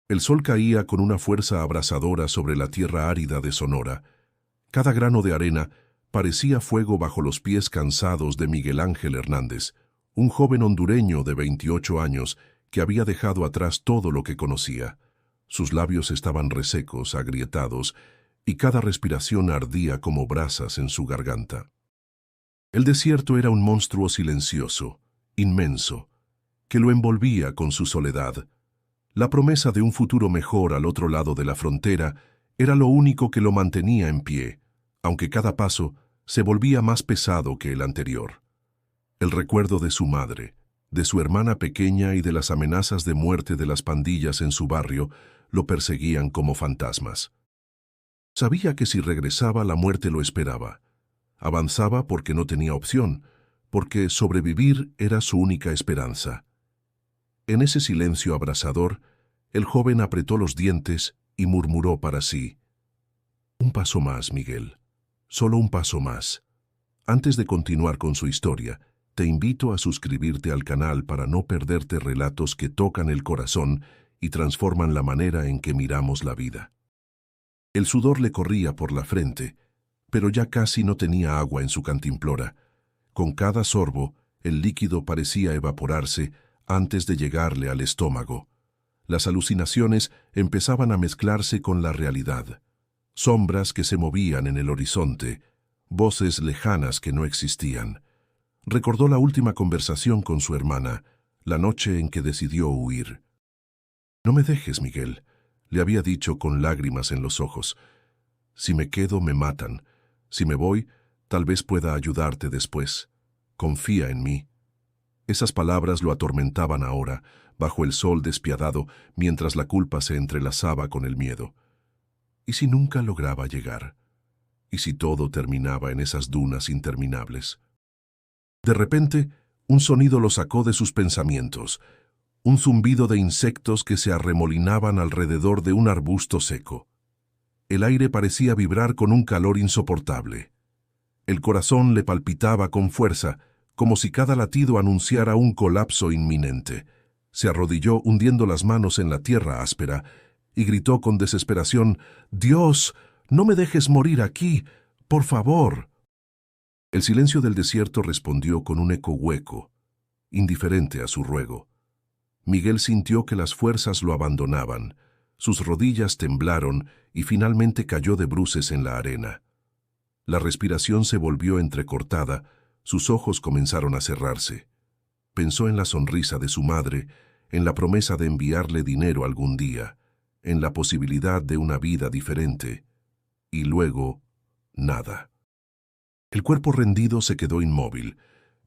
El sol caía con una fuerza abrasadora sobre la tierra árida de Sonora. Cada grano de arena parecía fuego bajo los pies cansados de Miguel Ángel Hernández, un joven hondureño de 28 años que había dejado atrás todo lo que conocía. Sus labios estaban resecos, agrietados, y cada respiración ardía como brasas en su garganta. El desierto era un monstruo silencioso, inmenso, que lo envolvía con su soledad. La promesa de un futuro mejor al otro lado de la frontera era lo único que lo mantenía en pie, aunque cada paso se volvía más pesado que el anterior. El recuerdo de su madre, de su hermana pequeña y de las amenazas de muerte de las pandillas en su barrio lo perseguían como fantasmas. Sabía que si regresaba la muerte lo esperaba. Avanzaba porque no tenía opción, porque sobrevivir era su única esperanza. En ese silencio abrasador, el joven apretó los dientes y murmuró para sí: «Un paso más, Miguel. Solo un paso más». Antes de continuar con su historia, te invito a suscribirte al canal para no perderte relatos que tocan el corazón y transforman la manera en que miramos la vida. El sudor le corría por la frente, pero ya casi no tenía agua en su cantimplora. Con cada sorbo, el líquido parecía evaporarse antes de llegarle al estómago. Las alucinaciones empezaban a mezclarse con la realidad. Sombras que se movían en el horizonte, voces lejanas que no existían. Recordó la última conversación con su hermana, la noche en que decidió huir. «No me dejes, Miguel», le había dicho con lágrimas en los ojos. «Si me quedo, me matan. Si me voy, tal vez pueda ayudarte después. Confía en mí». Esas palabras lo atormentaban ahora, bajo el sol despiadado, mientras la culpa se entrelazaba con el miedo. ¿Y si nunca lograba llegar? ¿Y si todo terminaba en esas dunas interminables? De repente, un sonido lo sacó de sus pensamientos, un zumbido de insectos que se arremolinaban alrededor de un arbusto seco. El aire parecía vibrar con un calor insoportable. El corazón le palpitaba con fuerza, como si cada latido anunciara un colapso inminente. Se arrodilló hundiendo las manos en la tierra áspera y gritó con desesperación: «¡Dios, no me dejes morir aquí! ¡Por favor!». El silencio del desierto respondió con un eco hueco, indiferente a su ruego. Miguel sintió que las fuerzas lo abandonaban. Sus rodillas temblaron y finalmente cayó de bruces en la arena. La respiración se volvió entrecortada, sus ojos comenzaron a cerrarse. Pensó en la sonrisa de su madre, en la promesa de enviarle dinero algún día, en la posibilidad de una vida diferente. Y luego, nada. El cuerpo rendido se quedó inmóvil,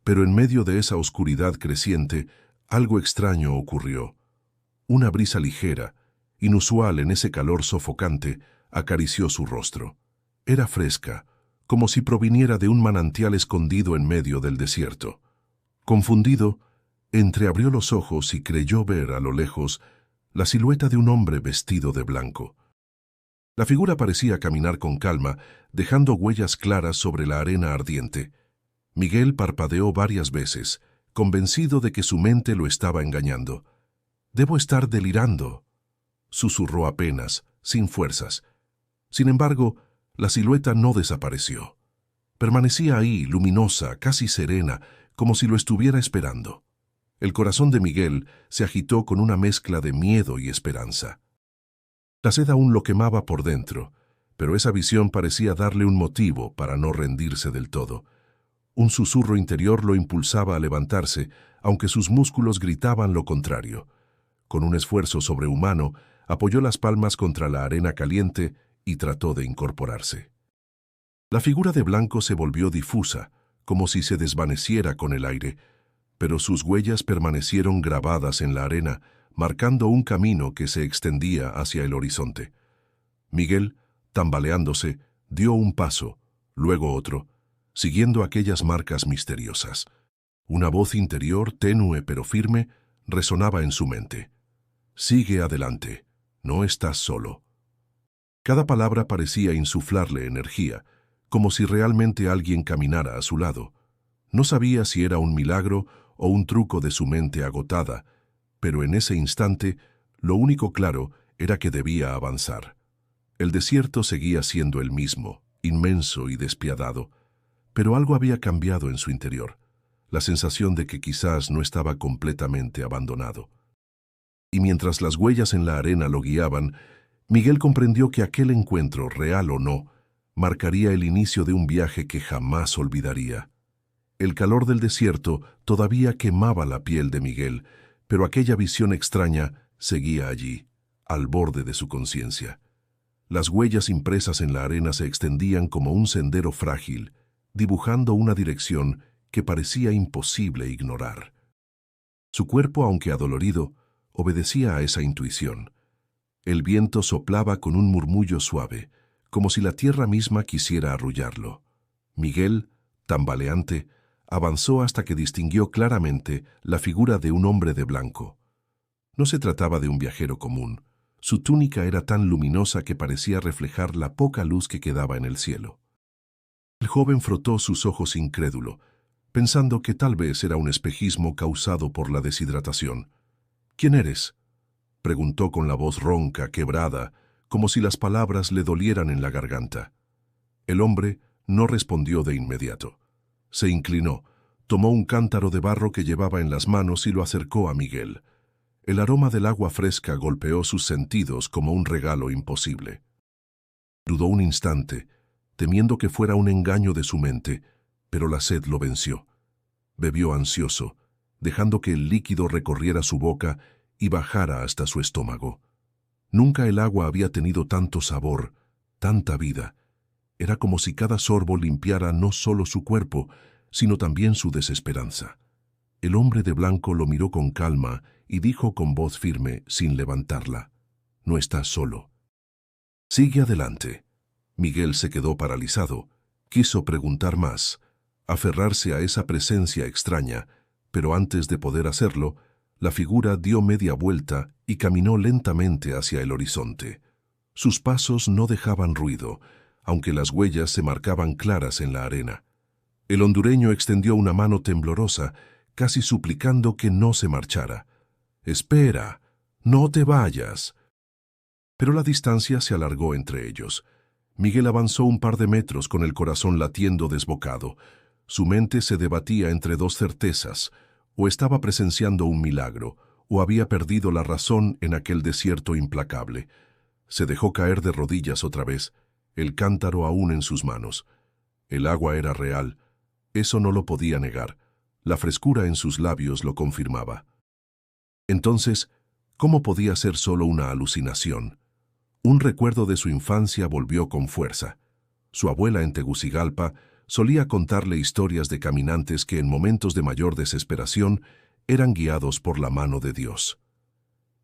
pero en medio de esa oscuridad creciente, algo extraño ocurrió. Una brisa ligera, inusual en ese calor sofocante, acarició su rostro. Era fresca, como si proviniera de un manantial escondido en medio del desierto. Confundido, entreabrió los ojos y creyó ver a lo lejos la silueta de un hombre vestido de blanco. La figura parecía caminar con calma, dejando huellas claras sobre la arena ardiente. Miguel parpadeó varias veces, convencido de que su mente lo estaba engañando. «Debo estar delirando», susurró apenas, sin fuerzas. Sin embargo, la silueta no desapareció. Permanecía ahí, luminosa, casi serena, como si lo estuviera esperando. El corazón de Miguel se agitó con una mezcla de miedo y esperanza. La sed aún lo quemaba por dentro, pero esa visión parecía darle un motivo para no rendirse del todo. Un susurro interior lo impulsaba a levantarse, aunque sus músculos gritaban lo contrario. Con un esfuerzo sobrehumano, apoyó las palmas contra la arena caliente y trató de incorporarse. La figura de blanco se volvió difusa, como si se desvaneciera con el aire, pero sus huellas permanecieron grabadas en la arena, marcando un camino que se extendía hacia el horizonte. Miguel, tambaleándose, dio un paso, luego otro, siguiendo aquellas marcas misteriosas. Una voz interior, tenue pero firme, resonaba en su mente. «Sigue adelante, no estás solo». Cada palabra parecía insuflarle energía, como si realmente alguien caminara a su lado. No sabía si era un milagro o un truco de su mente agotada, pero en ese instante, lo único claro era que debía avanzar. El desierto seguía siendo el mismo, inmenso y despiadado, pero algo había cambiado en su interior, la sensación de que quizás no estaba completamente abandonado. Y mientras las huellas en la arena lo guiaban, Miguel comprendió que aquel encuentro, real o no, marcaría el inicio de un viaje que jamás olvidaría. El calor del desierto todavía quemaba la piel de Miguel, pero aquella visión extraña seguía allí, al borde de su conciencia. Las huellas impresas en la arena se extendían como un sendero frágil, dibujando una dirección que parecía imposible ignorar. Su cuerpo, aunque adolorido, obedecía a esa intuición. El viento soplaba con un murmullo suave, como si la tierra misma quisiera arrullarlo. Miguel, tambaleante, avanzó hasta que distinguió claramente la figura de un hombre de blanco. No se trataba de un viajero común. Su túnica era tan luminosa que parecía reflejar la poca luz que quedaba en el cielo. El joven frotó sus ojos incrédulo, pensando que tal vez era un espejismo causado por la deshidratación. «¿Quién eres?», preguntó con la voz ronca, quebrada, como si las palabras le dolieran en la garganta. El hombre no respondió de inmediato. Se inclinó, tomó un cántaro de barro que llevaba en las manos y lo acercó a Miguel. El aroma del agua fresca golpeó sus sentidos como un regalo imposible. Dudó un instante, temiendo que fuera un engaño de su mente, pero la sed lo venció. Bebió ansioso, dejando que el líquido recorriera su boca y bajara hasta su estómago. Nunca el agua había tenido tanto sabor, tanta vida. Era como si cada sorbo limpiara no solo su cuerpo, sino también su desesperanza. El hombre de blanco lo miró con calma y dijo con voz firme, sin levantarla: «No estás solo. Sigue adelante». Miguel se quedó paralizado. Quiso preguntar más, aferrarse a esa presencia extraña, pero antes de poder hacerlo, la figura dio media vuelta y caminó lentamente hacia el horizonte. Sus pasos no dejaban ruido, aunque las huellas se marcaban claras en la arena. El hondureño extendió una mano temblorosa, casi suplicando que no se marchara. «Espera, no te vayas». Pero la distancia se alargó entre ellos. Miguel avanzó un par de metros con el corazón latiendo desbocado. Su mente se debatía entre dos certezas: o estaba presenciando un milagro, o había perdido la razón en aquel desierto implacable. Se dejó caer de rodillas otra vez, el cántaro aún en sus manos. El agua era real, eso no lo podía negar. La frescura en sus labios lo confirmaba. Entonces, ¿cómo podía ser solo una alucinación? Un recuerdo de su infancia volvió con fuerza. Su abuela en Tegucigalpa solía contarle historias de caminantes que en momentos de mayor desesperación eran guiados por la mano de Dios.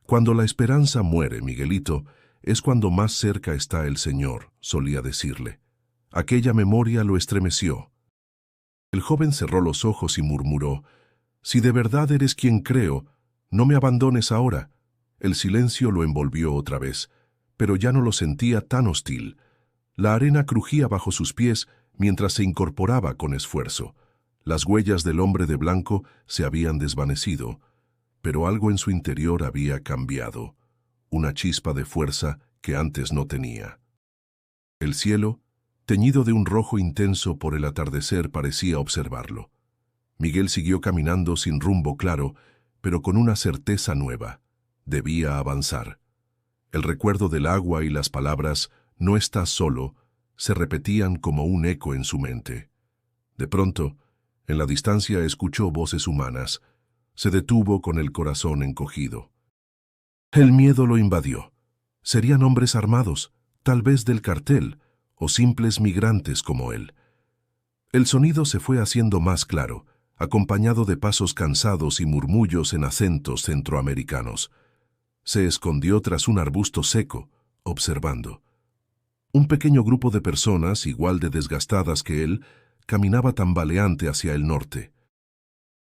«Cuando la esperanza muere, Miguelito, es cuando más cerca está el Señor», solía decirle. Aquella memoria lo estremeció. El joven cerró los ojos y murmuró: «Si de verdad eres quien creo, no me abandones ahora». El silencio lo envolvió otra vez, pero ya no lo sentía tan hostil. La arena crujía bajo sus pies mientras se incorporaba con esfuerzo. Las huellas del hombre de blanco se habían desvanecido, pero algo en su interior había cambiado, una chispa de fuerza que antes no tenía. El cielo, teñido de un rojo intenso por el atardecer, parecía observarlo. Miguel siguió caminando sin rumbo claro, pero con una certeza nueva: debía avanzar. El recuerdo del agua y las palabras «no estás solo» se repetían como un eco en su mente. De pronto, en la distancia escuchó voces humanas. Se detuvo con el corazón encogido. El miedo lo invadió. Serían hombres armados, tal vez del cartel, o simples migrantes como él. El sonido se fue haciendo más claro, acompañado de pasos cansados y murmullos en acentos centroamericanos. Se escondió tras un arbusto seco, observando. Un pequeño grupo de personas, igual de desgastadas que él, caminaba tambaleante hacia el norte.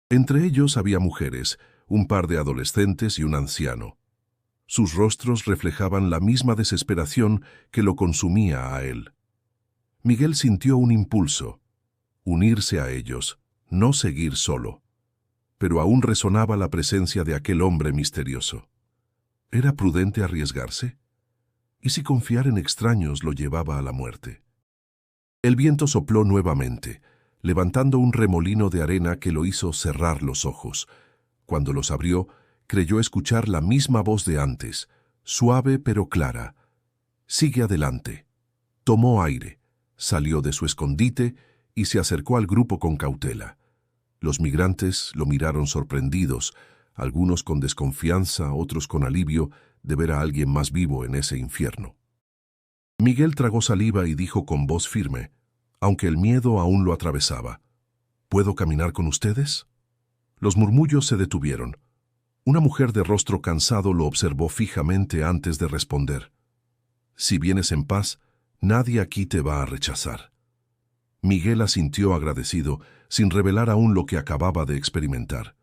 Entre ellos había mujeres, un par de adolescentes y un anciano. Sus rostros reflejaban la misma desesperación que lo consumía a él. Miguel sintió un impulso: unirse a ellos, no seguir solo. Pero aún resonaba la presencia de aquel hombre misterioso. ¿Era prudente arriesgarse? ¿Y si confiar en extraños lo llevaba a la muerte? El viento sopló nuevamente, levantando un remolino de arena que lo hizo cerrar los ojos. Cuando los abrió, creyó escuchar la misma voz de antes, suave pero clara. «Sigue adelante». Tomó aire, salió de su escondite y se acercó al grupo con cautela. Los migrantes lo miraron sorprendidos, algunos con desconfianza, otros con alivio de ver a alguien más vivo en ese infierno. Miguel tragó saliva y dijo con voz firme, aunque el miedo aún lo atravesaba: «¿Puedo caminar con ustedes?». Los murmullos se detuvieron. Una mujer de rostro cansado lo observó fijamente antes de responder: «Si vienes en paz, nadie aquí te va a rechazar». Miguel asintió agradecido, sin revelar aún lo que acababa de experimentar.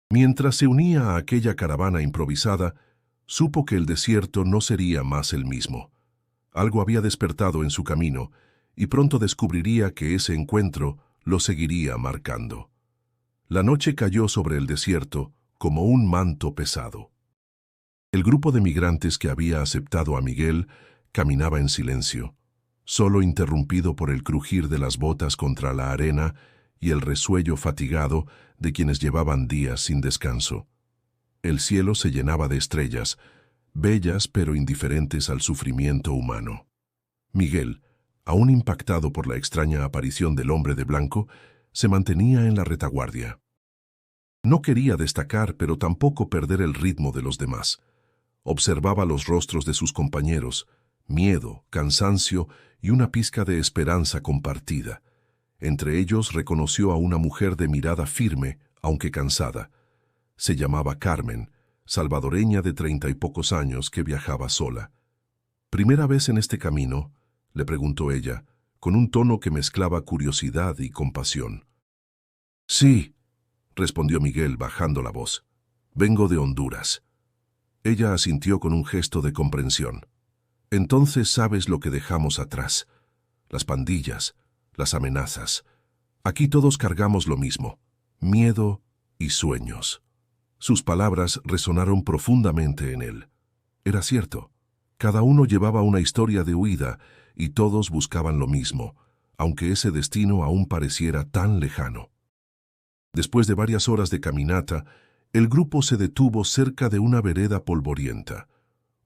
Mientras se unía a aquella caravana improvisada, supo que el desierto no sería más el mismo. Algo había despertado en su camino, y pronto descubriría que ese encuentro lo seguiría marcando. La noche cayó sobre el desierto como un manto pesado. El grupo de migrantes que había aceptado a Miguel caminaba en silencio, solo interrumpido por el crujir de las botas contra la arena y el resuello fatigado de quienes llevaban días sin descanso. El cielo se llenaba de estrellas, bellas pero indiferentes al sufrimiento humano. Miguel, aún impactado por la extraña aparición del hombre de blanco, se mantenía en la retaguardia. No quería destacar, pero tampoco perder el ritmo de los demás. Observaba los rostros de sus compañeros, miedo, cansancio y una pizca de esperanza compartida. Entre ellos reconoció a una mujer de mirada firme, aunque cansada. Se llamaba Carmen, salvadoreña de 30 y pocos años que viajaba sola. «¿Primera vez en este camino?», le preguntó ella, con un tono que mezclaba curiosidad y compasión. «Sí», respondió Miguel bajando la voz. «Vengo de Honduras». Ella asintió con un gesto de comprensión. «Entonces sabes lo que dejamos atrás. Las pandillas, las amenazas. Aquí todos cargamos lo mismo: miedo y sueños». Sus palabras resonaron profundamente en él. Era cierto. Cada uno llevaba una historia de huida y todos buscaban lo mismo, aunque ese destino aún pareciera tan lejano. Después de varias horas de caminata, el grupo se detuvo cerca de una vereda polvorienta.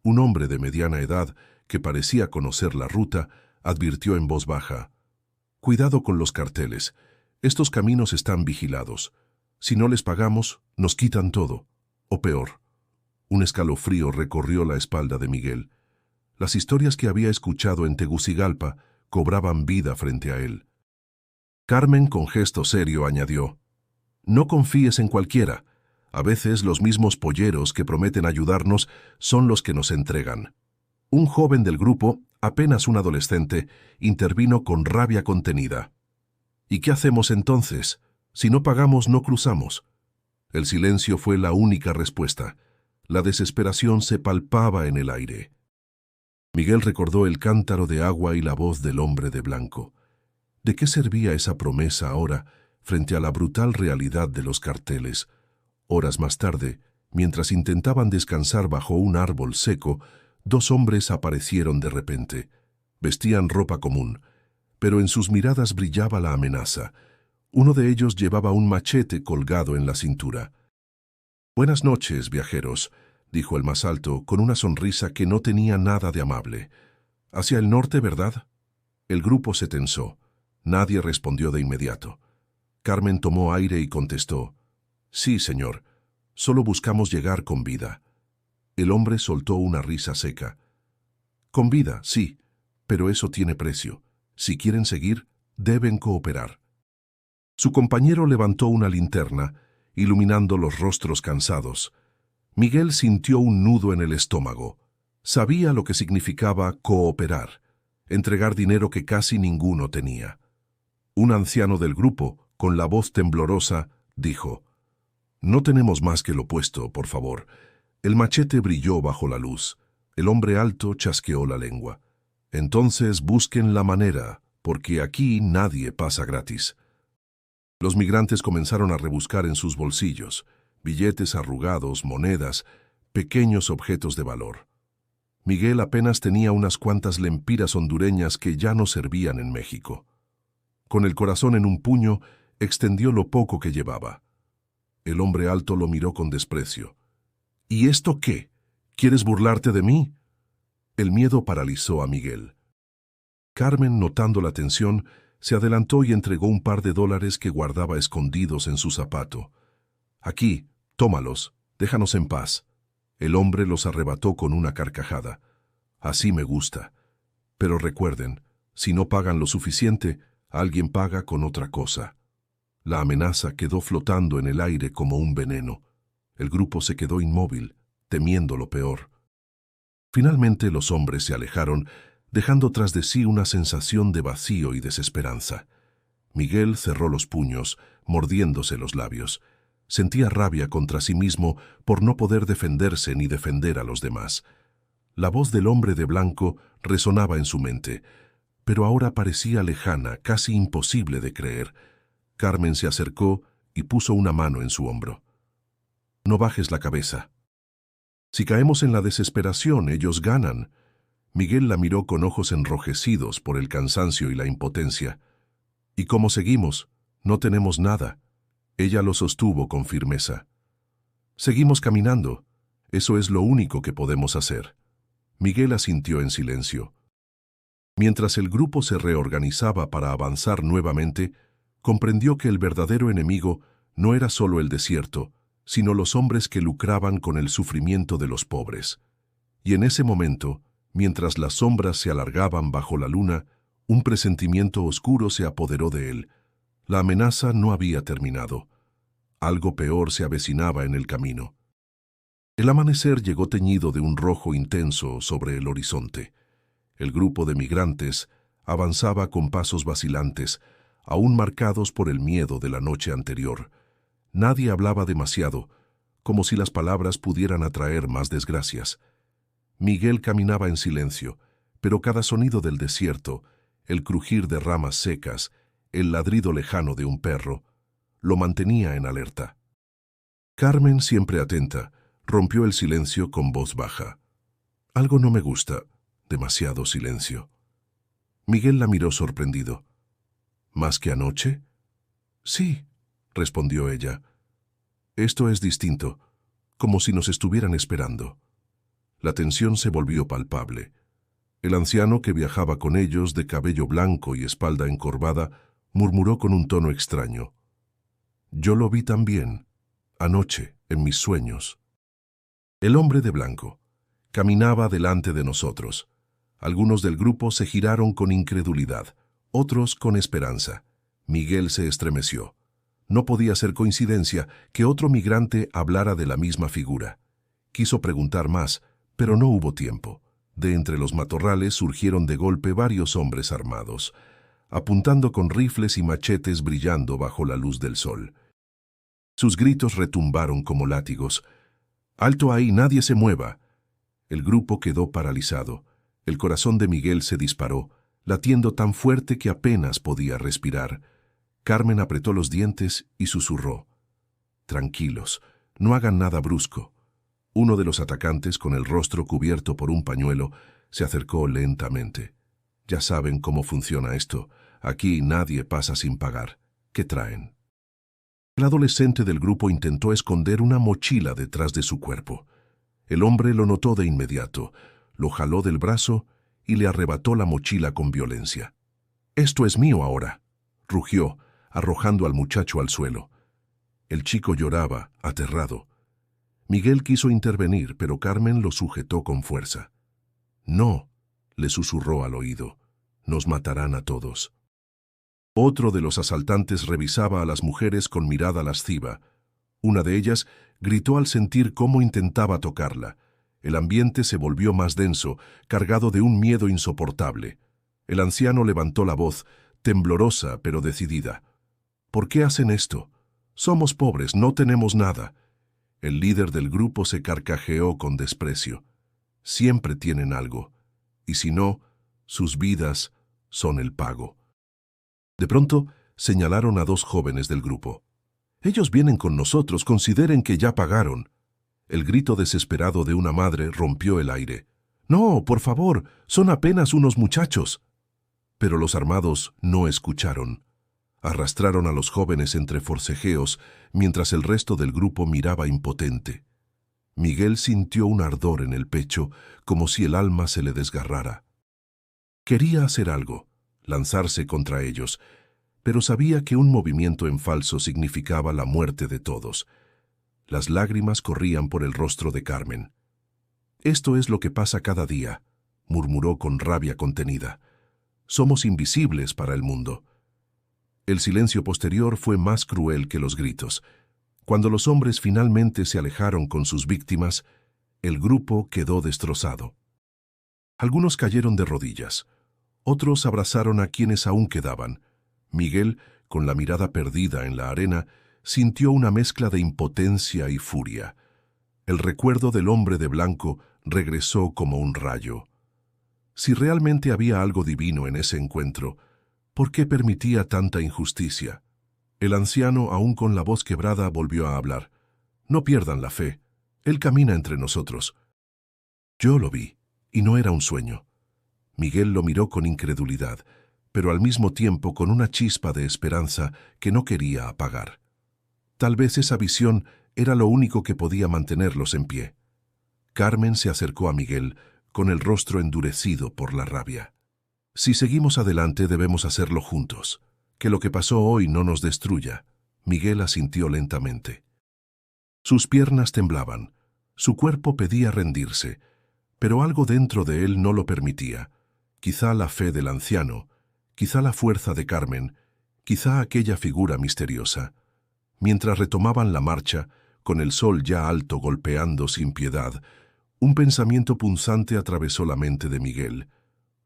Un hombre de mediana edad, que parecía conocer la ruta, advirtió en voz baja: «Cuidado con los carteles. Estos caminos están vigilados. Si no les pagamos, nos quitan todo. O peor». Un escalofrío recorrió la espalda de Miguel. Las historias que había escuchado en Tegucigalpa cobraban vida frente a él. Carmen, con gesto serio, añadió: «No confíes en cualquiera. A veces los mismos polleros que prometen ayudarnos son los que nos entregan». Un joven del grupo, apenas un adolescente, intervino con rabia contenida: «¿Y qué hacemos entonces? Si no pagamos, no cruzamos». El silencio fue la única respuesta. La desesperación se palpaba en el aire. Miguel recordó el cántaro de agua y la voz del hombre de blanco. ¿De qué servía esa promesa ahora frente a la brutal realidad de los carteles? Horas más tarde, mientras intentaban descansar bajo un árbol seco, dos hombres aparecieron de repente. Vestían ropa común, pero en sus miradas brillaba la amenaza. Uno de ellos llevaba un machete colgado en la cintura. «Buenas noches, viajeros», dijo el más alto, con una sonrisa que no tenía nada de amable. «Hacia el norte, ¿verdad?». El grupo se tensó. Nadie respondió de inmediato. Carmen tomó aire y contestó: «Sí, señor. Solo buscamos llegar con vida». El hombre soltó una risa seca. «Con vida, sí, pero eso tiene precio. Si quieren seguir, deben cooperar». Su compañero levantó una linterna, iluminando los rostros cansados. Miguel sintió un nudo en el estómago. Sabía lo que significaba cooperar, entregar dinero que casi ninguno tenía. Un anciano del grupo, con la voz temblorosa, dijo: «No tenemos más que lo puesto, por favor». El machete brilló bajo la luz. El hombre alto chasqueó la lengua. «Entonces busquen la manera, porque aquí nadie pasa gratis». Los migrantes comenzaron a rebuscar en sus bolsillos: billetes arrugados, monedas, pequeños objetos de valor. Miguel apenas tenía unas cuantas lempiras hondureñas que ya no servían en México. Con el corazón en un puño, extendió lo poco que llevaba. El hombre alto lo miró con desprecio. ¿Y esto qué? ¿Quieres burlarte de mí? El miedo paralizó a Miguel. Carmen, notando la tensión, se adelantó y entregó un par de dólares que guardaba escondidos en su zapato. Aquí, tómalos, déjanos en paz. El hombre los arrebató con una carcajada. Así me gusta. Pero recuerden, si no pagan lo suficiente, alguien paga con otra cosa. La amenaza quedó flotando en el aire como un veneno. El grupo se quedó inmóvil, temiendo lo peor. Finalmente los hombres se alejaron, dejando tras de sí una sensación de vacío y desesperanza. Miguel cerró los puños, mordiéndose los labios. Sentía rabia contra sí mismo por no poder defenderse ni defender a los demás. La voz del hombre de blanco resonaba en su mente, pero ahora parecía lejana, casi imposible de creer. Carmen se acercó y puso una mano en su hombro. No bajes la cabeza. Si caemos en la desesperación, ellos ganan. Miguel la miró con ojos enrojecidos por el cansancio y la impotencia. ¿Y cómo seguimos? No tenemos nada. Ella lo sostuvo con firmeza. Seguimos caminando. Eso es lo único que podemos hacer. Miguel asintió en silencio. Mientras el grupo se reorganizaba para avanzar nuevamente, comprendió que el verdadero enemigo no era solo el desierto, sino los hombres que lucraban con el sufrimiento de los pobres. Y en ese momento, mientras las sombras se alargaban bajo la luna, un presentimiento oscuro se apoderó de él. La amenaza no había terminado. Algo peor se avecinaba en el camino. El amanecer llegó teñido de un rojo intenso sobre el horizonte. El grupo de migrantes avanzaba con pasos vacilantes, aún marcados por el miedo de la noche anterior. Nadie hablaba demasiado, como si las palabras pudieran atraer más desgracias. Miguel caminaba en silencio, pero cada sonido del desierto, el crujir de ramas secas, el ladrido lejano de un perro, lo mantenía en alerta. Carmen, siempre atenta, rompió el silencio con voz baja. Algo no me gusta, demasiado silencio. Miguel la miró sorprendido. ¿Más que anoche? Sí, respondió ella. Esto es distinto, como si nos estuvieran esperando. La tensión se volvió palpable. El anciano que viajaba con ellos, de cabello blanco y espalda encorvada, murmuró con un tono extraño. Yo lo vi también, anoche, en mis sueños. El hombre de blanco caminaba delante de nosotros. Algunos del grupo se giraron con incredulidad, otros con esperanza. Miguel se estremeció. No podía ser coincidencia que otro migrante hablara de la misma figura. Quiso preguntar más, pero no hubo tiempo. De entre los matorrales surgieron de golpe varios hombres armados, apuntando con rifles y machetes brillando bajo la luz del sol. Sus gritos retumbaron como látigos. «¡Alto ahí, nadie se mueva!». El grupo quedó paralizado. El corazón de Miguel se disparó, latiendo tan fuerte que apenas podía respirar. Carmen apretó los dientes y susurró. «Tranquilos, no hagan nada brusco». Uno de los atacantes, con el rostro cubierto por un pañuelo, se acercó lentamente. «Ya saben cómo funciona esto. Aquí nadie pasa sin pagar. ¿Qué traen?». El adolescente del grupo intentó esconder una mochila detrás de su cuerpo. El hombre lo notó de inmediato, lo jaló del brazo y le arrebató la mochila con violencia. «Esto es mío ahora», rugió, arrojando al muchacho al suelo. El chico lloraba, aterrado. Miguel quiso intervenir, pero Carmen lo sujetó con fuerza. «No», le susurró al oído, «nos matarán a todos». Otro de los asaltantes revisaba a las mujeres con mirada lasciva. Una de ellas gritó al sentir cómo intentaba tocarla. El ambiente se volvió más denso, cargado de un miedo insoportable. El anciano levantó la voz, temblorosa pero decidida. «¿Por qué hacen esto? Somos pobres, no tenemos nada». El líder del grupo se carcajeó con desprecio. «Siempre tienen algo, y si no, sus vidas son el pago». De pronto, señalaron a dos jóvenes del grupo. «Ellos vienen con nosotros, consideren que ya pagaron». El grito desesperado de una madre rompió el aire. «No, por favor, son apenas unos muchachos». Pero los armados no escucharon. Arrastraron a los jóvenes entre forcejeos, mientras el resto del grupo miraba impotente. Miguel sintió un ardor en el pecho, como si el alma se le desgarrara. Quería hacer algo, lanzarse contra ellos, pero sabía que un movimiento en falso significaba la muerte de todos. Las lágrimas corrían por el rostro de Carmen. «Esto es lo que pasa cada día», murmuró con rabia contenida. «Somos invisibles para el mundo». El silencio posterior fue más cruel que los gritos. Cuando los hombres finalmente se alejaron con sus víctimas, el grupo quedó destrozado. Algunos cayeron de rodillas. Otros abrazaron a quienes aún quedaban. Miguel, con la mirada perdida en la arena, sintió una mezcla de impotencia y furia. El recuerdo del hombre de blanco regresó como un rayo. Si realmente había algo divino en ese encuentro, ¿por qué permitía tanta injusticia? El anciano, aún con la voz quebrada, volvió a hablar. «No pierdan la fe. Él camina entre nosotros». Yo lo vi, y no era un sueño. Miguel lo miró con incredulidad, pero al mismo tiempo con una chispa de esperanza que no quería apagar. Tal vez esa visión era lo único que podía mantenerlos en pie. Carmen se acercó a Miguel, con el rostro endurecido por la rabia. «Si seguimos adelante debemos hacerlo juntos. Que lo que pasó hoy no nos destruya». Miguel asintió lentamente. Sus piernas temblaban, su cuerpo pedía rendirse, pero algo dentro de él no lo permitía. Quizá la fe del anciano, quizá la fuerza de Carmen, quizá aquella figura misteriosa. Mientras retomaban la marcha, con el sol ya alto golpeando sin piedad, un pensamiento punzante atravesó la mente de Miguel.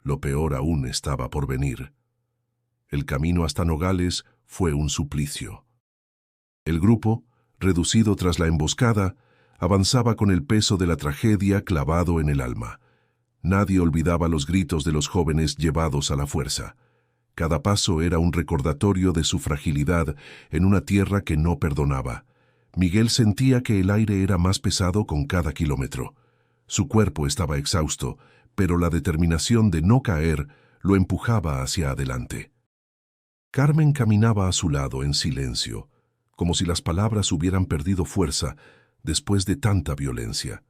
Lo peor aún estaba por venir. El camino hasta Nogales fue un suplicio. El grupo, reducido tras la emboscada, avanzaba con el peso de la tragedia clavado en el alma. Nadie olvidaba los gritos de los jóvenes llevados a la fuerza. Cada paso era un recordatorio de su fragilidad en una tierra que no perdonaba. Miguel sentía que el aire era más pesado con cada kilómetro. Su cuerpo estaba exhausto, pero la determinación de no caer lo empujaba hacia adelante. Carmen caminaba a su lado en silencio, como si las palabras hubieran perdido fuerza después de tanta violencia.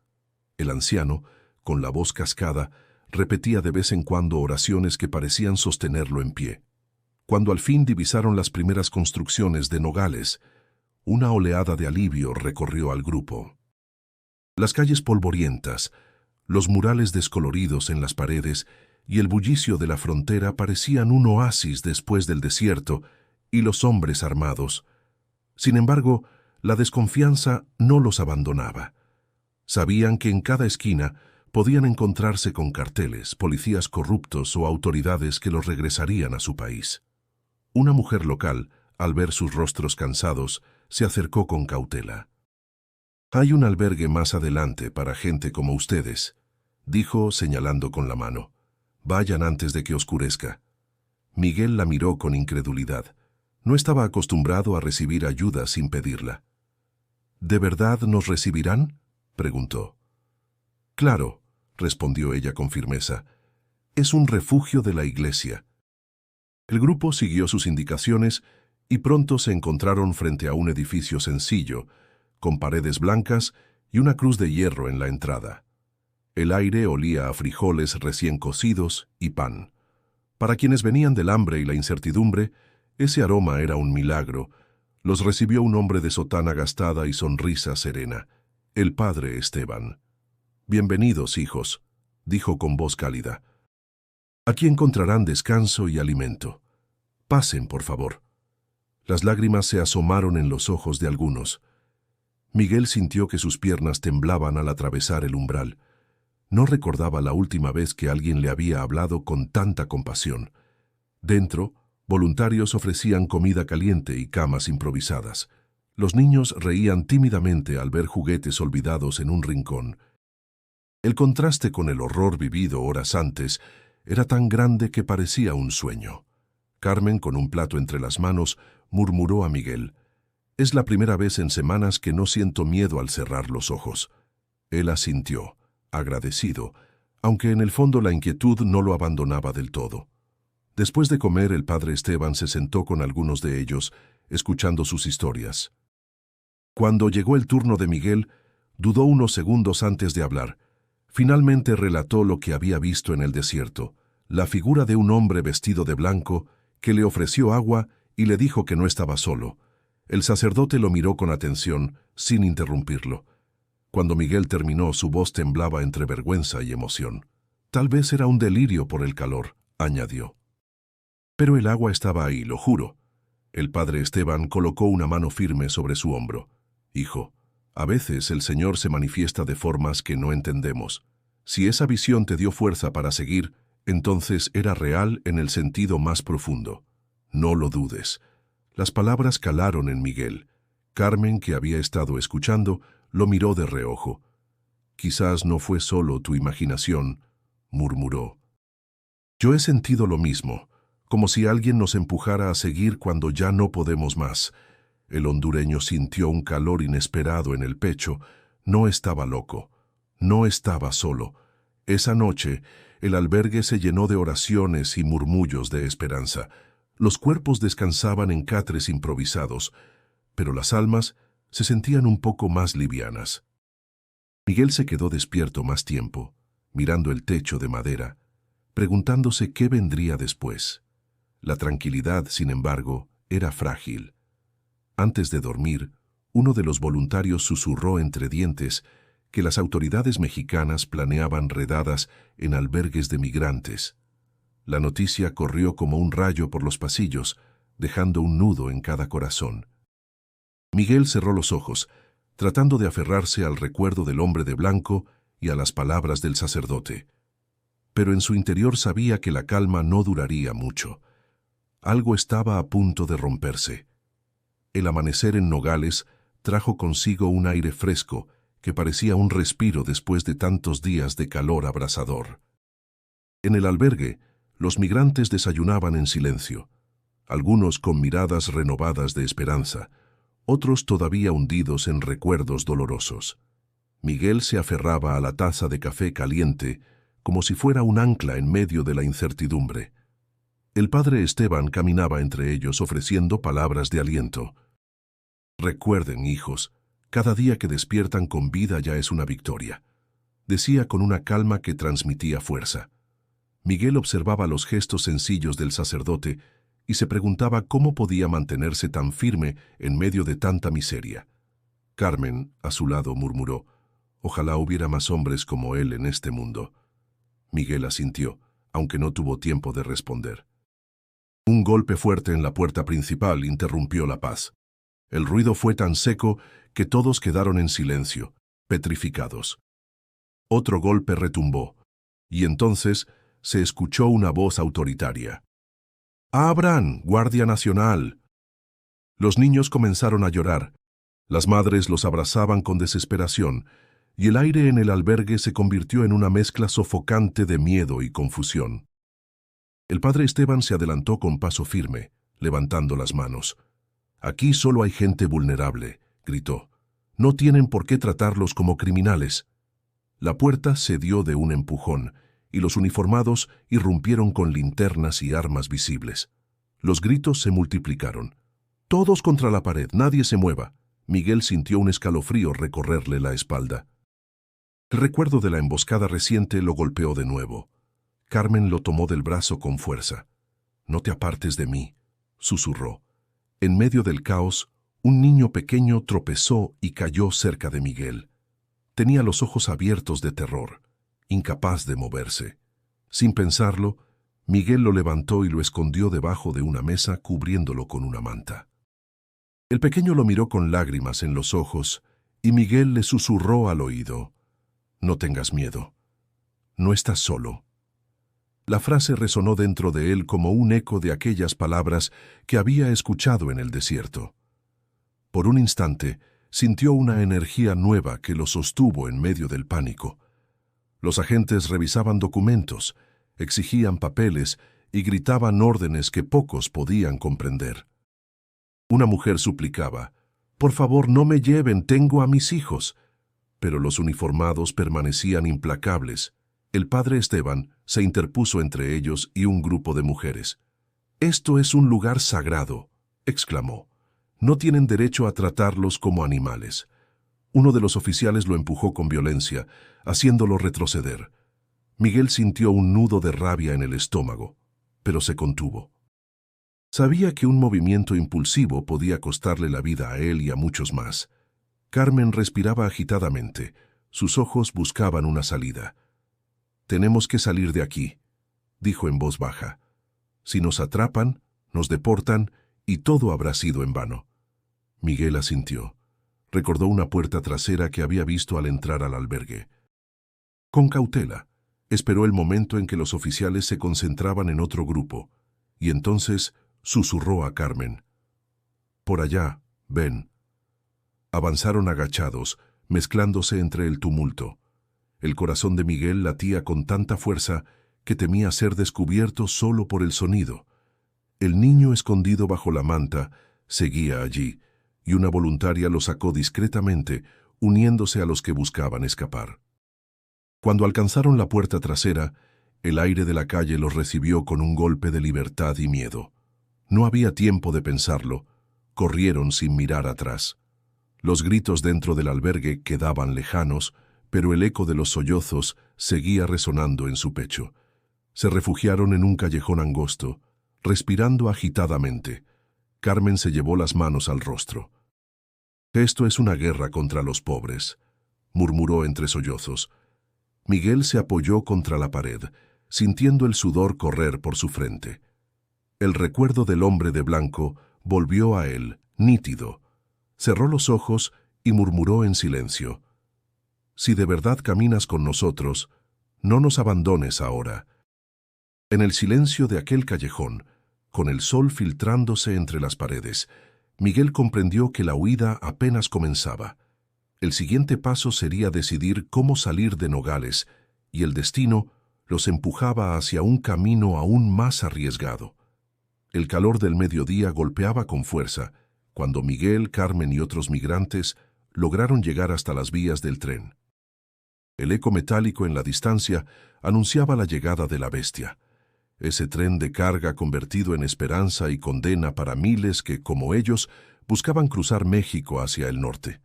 El anciano, con la voz cascada, repetía de vez en cuando oraciones que parecían sostenerlo en pie. Cuando al fin divisaron las primeras construcciones de Nogales, una oleada de alivio recorrió al grupo. Las calles polvorientas, los murales descoloridos en las paredes y el bullicio de la frontera parecían un oasis después del desierto y los hombres armados. Sin embargo, la desconfianza no los abandonaba. Sabían que en cada esquina podían encontrarse con carteles, policías corruptos o autoridades que los regresarían a su país. Una mujer local, al ver sus rostros cansados, se acercó con cautela. «Hay un albergue más adelante para gente como ustedes», dijo señalando con la mano. «Vayan antes de que oscurezca». Miguel la miró con incredulidad. No estaba acostumbrado a recibir ayuda sin pedirla. «¿De verdad nos recibirán?», preguntó. «Claro», respondió ella con firmeza. «Es un refugio de la iglesia». El grupo siguió sus indicaciones y pronto se encontraron frente a un edificio sencillo, con paredes blancas y una cruz de hierro en la entrada. El aire olía a frijoles recién cocidos y pan. Para quienes venían del hambre y la incertidumbre, ese aroma era un milagro. Los recibió un hombre de sotana gastada y sonrisa serena, el padre Esteban. «Bienvenidos, hijos», dijo con voz cálida. «Aquí encontrarán descanso y alimento. Pasen, por favor». Las lágrimas se asomaron en los ojos de algunos. Miguel sintió que sus piernas temblaban al atravesar el umbral. No recordaba la última vez que alguien le había hablado con tanta compasión. Dentro, voluntarios ofrecían comida caliente y camas improvisadas. Los niños reían tímidamente al ver juguetes olvidados en un rincón. El contraste con el horror vivido horas antes era tan grande que parecía un sueño. Carmen, con un plato entre las manos, murmuró a Miguel: «Es la primera vez en semanas que no siento miedo al cerrar los ojos». Él asintió, agradecido, aunque en el fondo la inquietud no lo abandonaba del todo. Después de comer, el padre Esteban se sentó con algunos de ellos, escuchando sus historias. Cuando llegó el turno de Miguel, dudó unos segundos antes de hablar. Finalmente relató lo que había visto en el desierto, la figura de un hombre vestido de blanco que le ofreció agua y le dijo que no estaba solo. El sacerdote lo miró con atención, sin interrumpirlo. Cuando Miguel terminó, su voz temblaba entre vergüenza y emoción. Tal vez era un delirio por el calor, añadió. Pero el agua estaba ahí, lo juro. El padre Esteban colocó una mano firme sobre su hombro. Hijo, a veces el Señor se manifiesta de formas que no entendemos. Si esa visión te dio fuerza para seguir, entonces era real en el sentido más profundo. No lo dudes. Las palabras calaron en Miguel. Carmen, que había estado escuchando, lo miró de reojo. Quizás no fue solo tu imaginación, murmuró. Yo he sentido lo mismo, como si alguien nos empujara a seguir cuando ya no podemos más. El hondureño sintió un calor inesperado en el pecho. No estaba loco. No estaba solo. Esa noche, el albergue se llenó de oraciones y murmullos de esperanza. Los cuerpos descansaban en catres improvisados, pero las almas se sentían un poco más livianas. Miguel se quedó despierto más tiempo, mirando el techo de madera, preguntándose qué vendría después. La tranquilidad, sin embargo, era frágil. Antes de dormir, uno de los voluntarios susurró entre dientes que las autoridades mexicanas planeaban redadas en albergues de migrantes. La noticia corrió como un rayo por los pasillos, dejando un nudo en cada corazón. Miguel cerró los ojos, tratando de aferrarse al recuerdo del hombre de blanco y a las palabras del sacerdote. Pero en su interior sabía que la calma no duraría mucho. Algo estaba a punto de romperse. El amanecer en Nogales trajo consigo un aire fresco que parecía un respiro después de tantos días de calor abrasador. En el albergue, los migrantes desayunaban en silencio, algunos con miradas renovadas de esperanza, otros todavía hundidos en recuerdos dolorosos. Miguel se aferraba a la taza de café caliente como si fuera un ancla en medio de la incertidumbre. El padre Esteban caminaba entre ellos ofreciendo palabras de aliento. Recuerden, hijos, cada día que despiertan con vida ya es una victoria, decía con una calma que transmitía fuerza. Miguel observaba los gestos sencillos del sacerdote y se preguntaba cómo podía mantenerse tan firme en medio de tanta miseria. Carmen, a su lado, murmuró, «Ojalá hubiera más hombres como él en este mundo». Miguel asintió, aunque no tuvo tiempo de responder. Un golpe fuerte en la puerta principal interrumpió la paz. El ruido fue tan seco que todos quedaron en silencio, petrificados. Otro golpe retumbó, y entonces se escuchó una voz autoritaria. «¡Abran, Guardia Nacional!». Los niños comenzaron a llorar. Las madres los abrazaban con desesperación, y el aire en el albergue se convirtió en una mezcla sofocante de miedo y confusión. El padre Esteban se adelantó con paso firme, levantando las manos. «Aquí solo hay gente vulnerable», gritó. «No tienen por qué tratarlos como criminales». La puerta cedió de un empujón, y los uniformados irrumpieron con linternas y armas visibles. Los gritos se multiplicaron. «Todos contra la pared, nadie se mueva». Miguel sintió un escalofrío recorrerle la espalda. El recuerdo de la emboscada reciente lo golpeó de nuevo. Carmen lo tomó del brazo con fuerza. «No te apartes de mí», susurró. En medio del caos, un niño pequeño tropezó y cayó cerca de Miguel. Tenía los ojos abiertos de terror, incapaz de moverse. Sin pensarlo, Miguel lo levantó y lo escondió debajo de una mesa cubriéndolo con una manta. El pequeño lo miró con lágrimas en los ojos y Miguel le susurró al oído: «No tengas miedo. No estás solo». La frase resonó dentro de él como un eco de aquellas palabras que había escuchado en el desierto. Por un instante, sintió una energía nueva que lo sostuvo en medio del pánico. Los agentes revisaban documentos, exigían papeles y gritaban órdenes que pocos podían comprender. Una mujer suplicaba: «Por favor, no me lleven, tengo a mis hijos». Pero los uniformados permanecían implacables, El padre Esteban se interpuso entre ellos y un grupo de mujeres. «Esto es un lugar sagrado», exclamó. «No tienen derecho a tratarlos como animales». Uno de los oficiales lo empujó con violencia, haciéndolo retroceder. Miguel sintió un nudo de rabia en el estómago, pero se contuvo. Sabía que un movimiento impulsivo podía costarle la vida a él y a muchos más. Carmen respiraba agitadamente. Sus ojos buscaban una salida. «Tenemos que salir de aquí», dijo en voz baja. «Si nos atrapan, nos deportan y todo habrá sido en vano». Miguel asintió. Recordó una puerta trasera que había visto al entrar al albergue. Con cautela, esperó el momento en que los oficiales se concentraban en otro grupo, y entonces susurró a Carmen. «Por allá, ven». Avanzaron agachados, mezclándose entre el tumulto. El corazón de Miguel latía con tanta fuerza que temía ser descubierto solo por el sonido. El niño escondido bajo la manta seguía allí, y una voluntaria lo sacó discretamente, uniéndose a los que buscaban escapar. Cuando alcanzaron la puerta trasera, el aire de la calle los recibió con un golpe de libertad y miedo. No había tiempo de pensarlo. Corrieron sin mirar atrás. Los gritos dentro del albergue quedaban lejanos, pero el eco de los sollozos seguía resonando en su pecho. Se refugiaron en un callejón angosto, respirando agitadamente. Carmen se llevó las manos al rostro. «Esto es una guerra contra los pobres», murmuró entre sollozos. Miguel se apoyó contra la pared, sintiendo el sudor correr por su frente. El recuerdo del hombre de blanco volvió a él, nítido. Cerró los ojos y murmuró en silencio. «Si de verdad caminas con nosotros, no nos abandones ahora». En el silencio de aquel callejón, con el sol filtrándose entre las paredes, Miguel comprendió que la huida apenas comenzaba. El siguiente paso sería decidir cómo salir de Nogales, y el destino los empujaba hacia un camino aún más arriesgado. El calor del mediodía golpeaba con fuerza, cuando Miguel, Carmen y otros migrantes lograron llegar hasta las vías del tren. El eco metálico en la distancia anunciaba la llegada de la bestia. Ese tren de carga convertido en esperanza y condena para miles que, como ellos, buscaban cruzar México hacia el norte.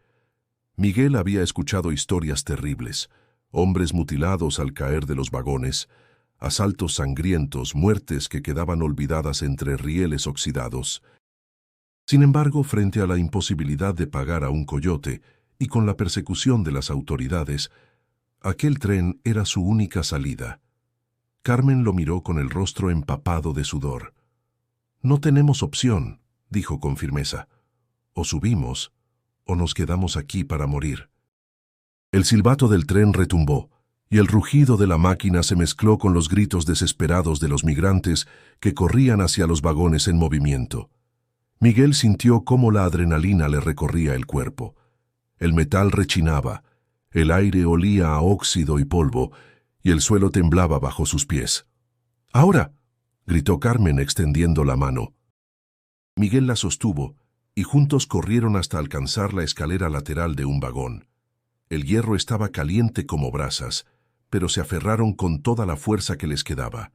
Miguel había escuchado historias terribles, hombres mutilados al caer de los vagones, asaltos sangrientos, muertes que quedaban olvidadas entre rieles oxidados. Sin embargo, frente a la imposibilidad de pagar a un coyote y con la persecución de las autoridades, aquel tren era su única salida. Carmen lo miró con el rostro empapado de sudor. «No tenemos opción», dijo con firmeza. «O subimos, o nos quedamos aquí para morir». El silbato del tren retumbó, y el rugido de la máquina se mezcló con los gritos desesperados de los migrantes que corrían hacia los vagones en movimiento. Miguel sintió cómo la adrenalina le recorría el cuerpo. El metal rechinaba, el aire olía a óxido y polvo, y el suelo temblaba bajo sus pies. «¡Ahora!», gritó Carmen extendiendo la mano. Miguel la sostuvo, y juntos corrieron hasta alcanzar la escalera lateral de un vagón. El hierro estaba caliente como brasas, pero se aferraron con toda la fuerza que les quedaba.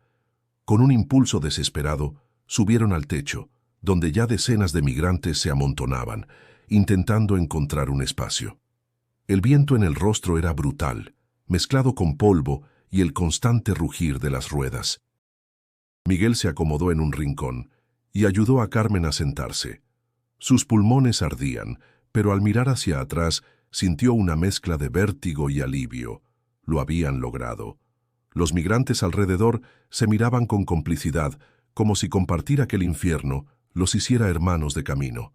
Con un impulso desesperado, subieron al techo, donde ya decenas de migrantes se amontonaban, intentando encontrar un espacio. El viento en el rostro era brutal, mezclado con polvo y el constante rugir de las ruedas. Miguel se acomodó en un rincón y ayudó a Carmen a sentarse. Sus pulmones ardían, pero al mirar hacia atrás sintió una mezcla de vértigo y alivio. Lo habían logrado. Los migrantes alrededor se miraban con complicidad, como si compartir aquel infierno los hiciera hermanos de camino.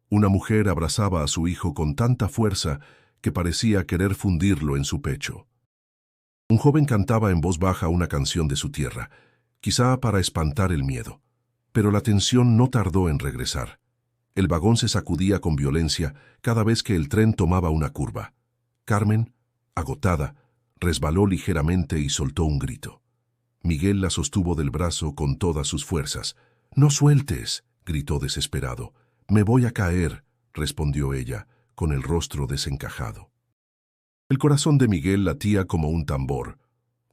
Una mujer abrazaba a su hijo con tanta fuerza que parecía querer fundirlo en su pecho. Un joven cantaba en voz baja una canción de su tierra, quizá para espantar el miedo. Pero la tensión no tardó en regresar. El vagón se sacudía con violencia cada vez que el tren tomaba una curva. Carmen, agotada, resbaló ligeramente y soltó un grito. Miguel la sostuvo del brazo con todas sus fuerzas. «¡No sueltes!», gritó desesperado. «Me voy a caer», respondió ella, con el rostro desencajado. El corazón de Miguel latía como un tambor.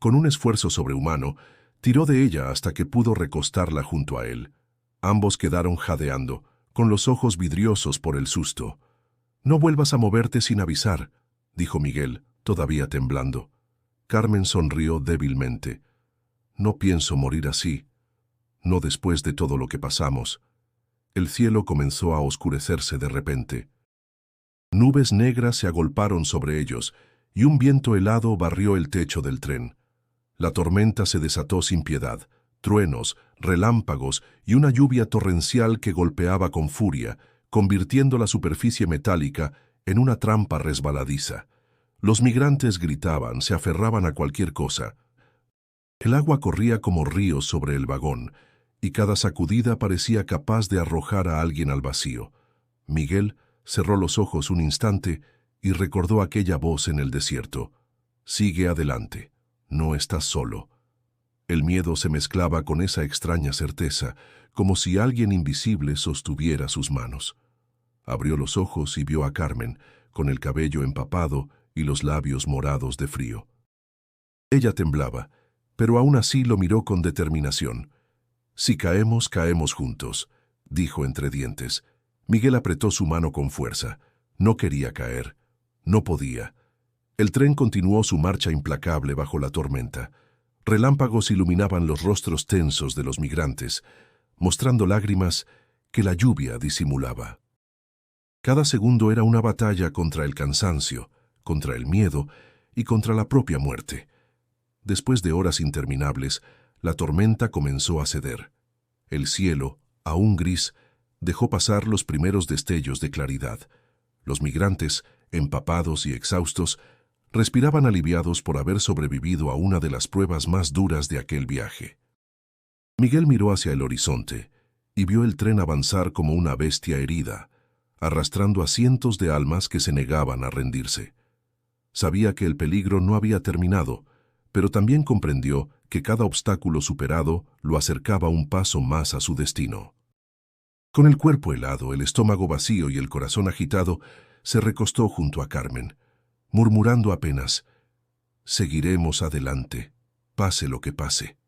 Con un esfuerzo sobrehumano, tiró de ella hasta que pudo recostarla junto a él. Ambos quedaron jadeando, con los ojos vidriosos por el susto. «No vuelvas a moverte sin avisar», dijo Miguel, todavía temblando. Carmen sonrió débilmente. «No pienso morir así. No después de todo lo que pasamos». El cielo comenzó a oscurecerse de repente. Nubes negras se agolparon sobre ellos y un viento helado barrió el techo del tren. La tormenta se desató sin piedad, truenos, relámpagos y una lluvia torrencial que golpeaba con furia, convirtiendo la superficie metálica en una trampa resbaladiza. Los migrantes gritaban, se aferraban a cualquier cosa. El agua corría como ríos sobre el vagón, y cada sacudida parecía capaz de arrojar a alguien al vacío. Miguel cerró los ojos un instante y recordó aquella voz en el desierto. «Sigue adelante, no estás solo». El miedo se mezclaba con esa extraña certeza, como si alguien invisible sostuviera sus manos. Abrió los ojos y vio a Carmen, con el cabello empapado y los labios morados de frío. Ella temblaba, pero aún así lo miró con determinación. «Si caemos, caemos juntos», dijo entre dientes. Miguel apretó su mano con fuerza. No quería caer. No podía. El tren continuó su marcha implacable bajo la tormenta. Relámpagos iluminaban los rostros tensos de los migrantes, mostrando lágrimas que la lluvia disimulaba. Cada segundo era una batalla contra el cansancio, contra el miedo y contra la propia muerte. Después de horas interminables, la tormenta comenzó a ceder. El cielo, aún gris, dejó pasar los primeros destellos de claridad. Los migrantes, empapados y exhaustos, respiraban aliviados por haber sobrevivido a una de las pruebas más duras de aquel viaje. Miguel miró hacia el horizonte y vio el tren avanzar como una bestia herida, arrastrando a cientos de almas que se negaban a rendirse. Sabía que el peligro no había terminado, pero también comprendió que cada obstáculo superado lo acercaba un paso más a su destino. Con el cuerpo helado, el estómago vacío y el corazón agitado, se recostó junto a Carmen, murmurando apenas: «Seguiremos adelante, pase lo que pase».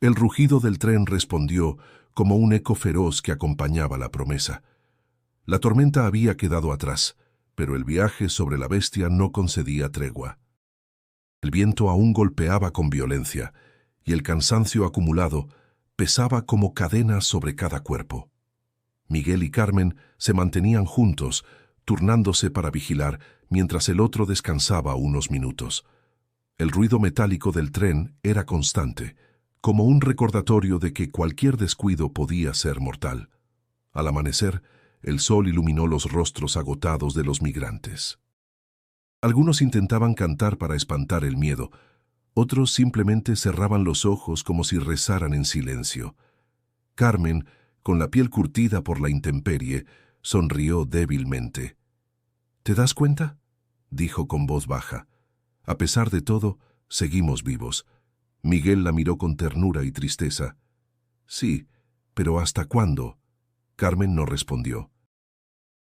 El rugido del tren respondió como un eco feroz que acompañaba la promesa. La tormenta había quedado atrás, pero el viaje sobre la bestia no concedía tregua. El viento aún golpeaba con violencia, y el cansancio acumulado pesaba como cadenas sobre cada cuerpo. Miguel y Carmen se mantenían juntos, turnándose para vigilar, mientras el otro descansaba unos minutos. El ruido metálico del tren era constante, como un recordatorio de que cualquier descuido podía ser mortal. Al amanecer, el sol iluminó los rostros agotados de los migrantes. Algunos intentaban cantar para espantar el miedo, otros simplemente cerraban los ojos como si rezaran en silencio. Carmen, con la piel curtida por la intemperie, sonrió débilmente. «¿Te das cuenta?», dijo con voz baja. «A pesar de todo, seguimos vivos». Miguel la miró con ternura y tristeza. «Sí, pero ¿hasta cuándo?». Carmen no respondió.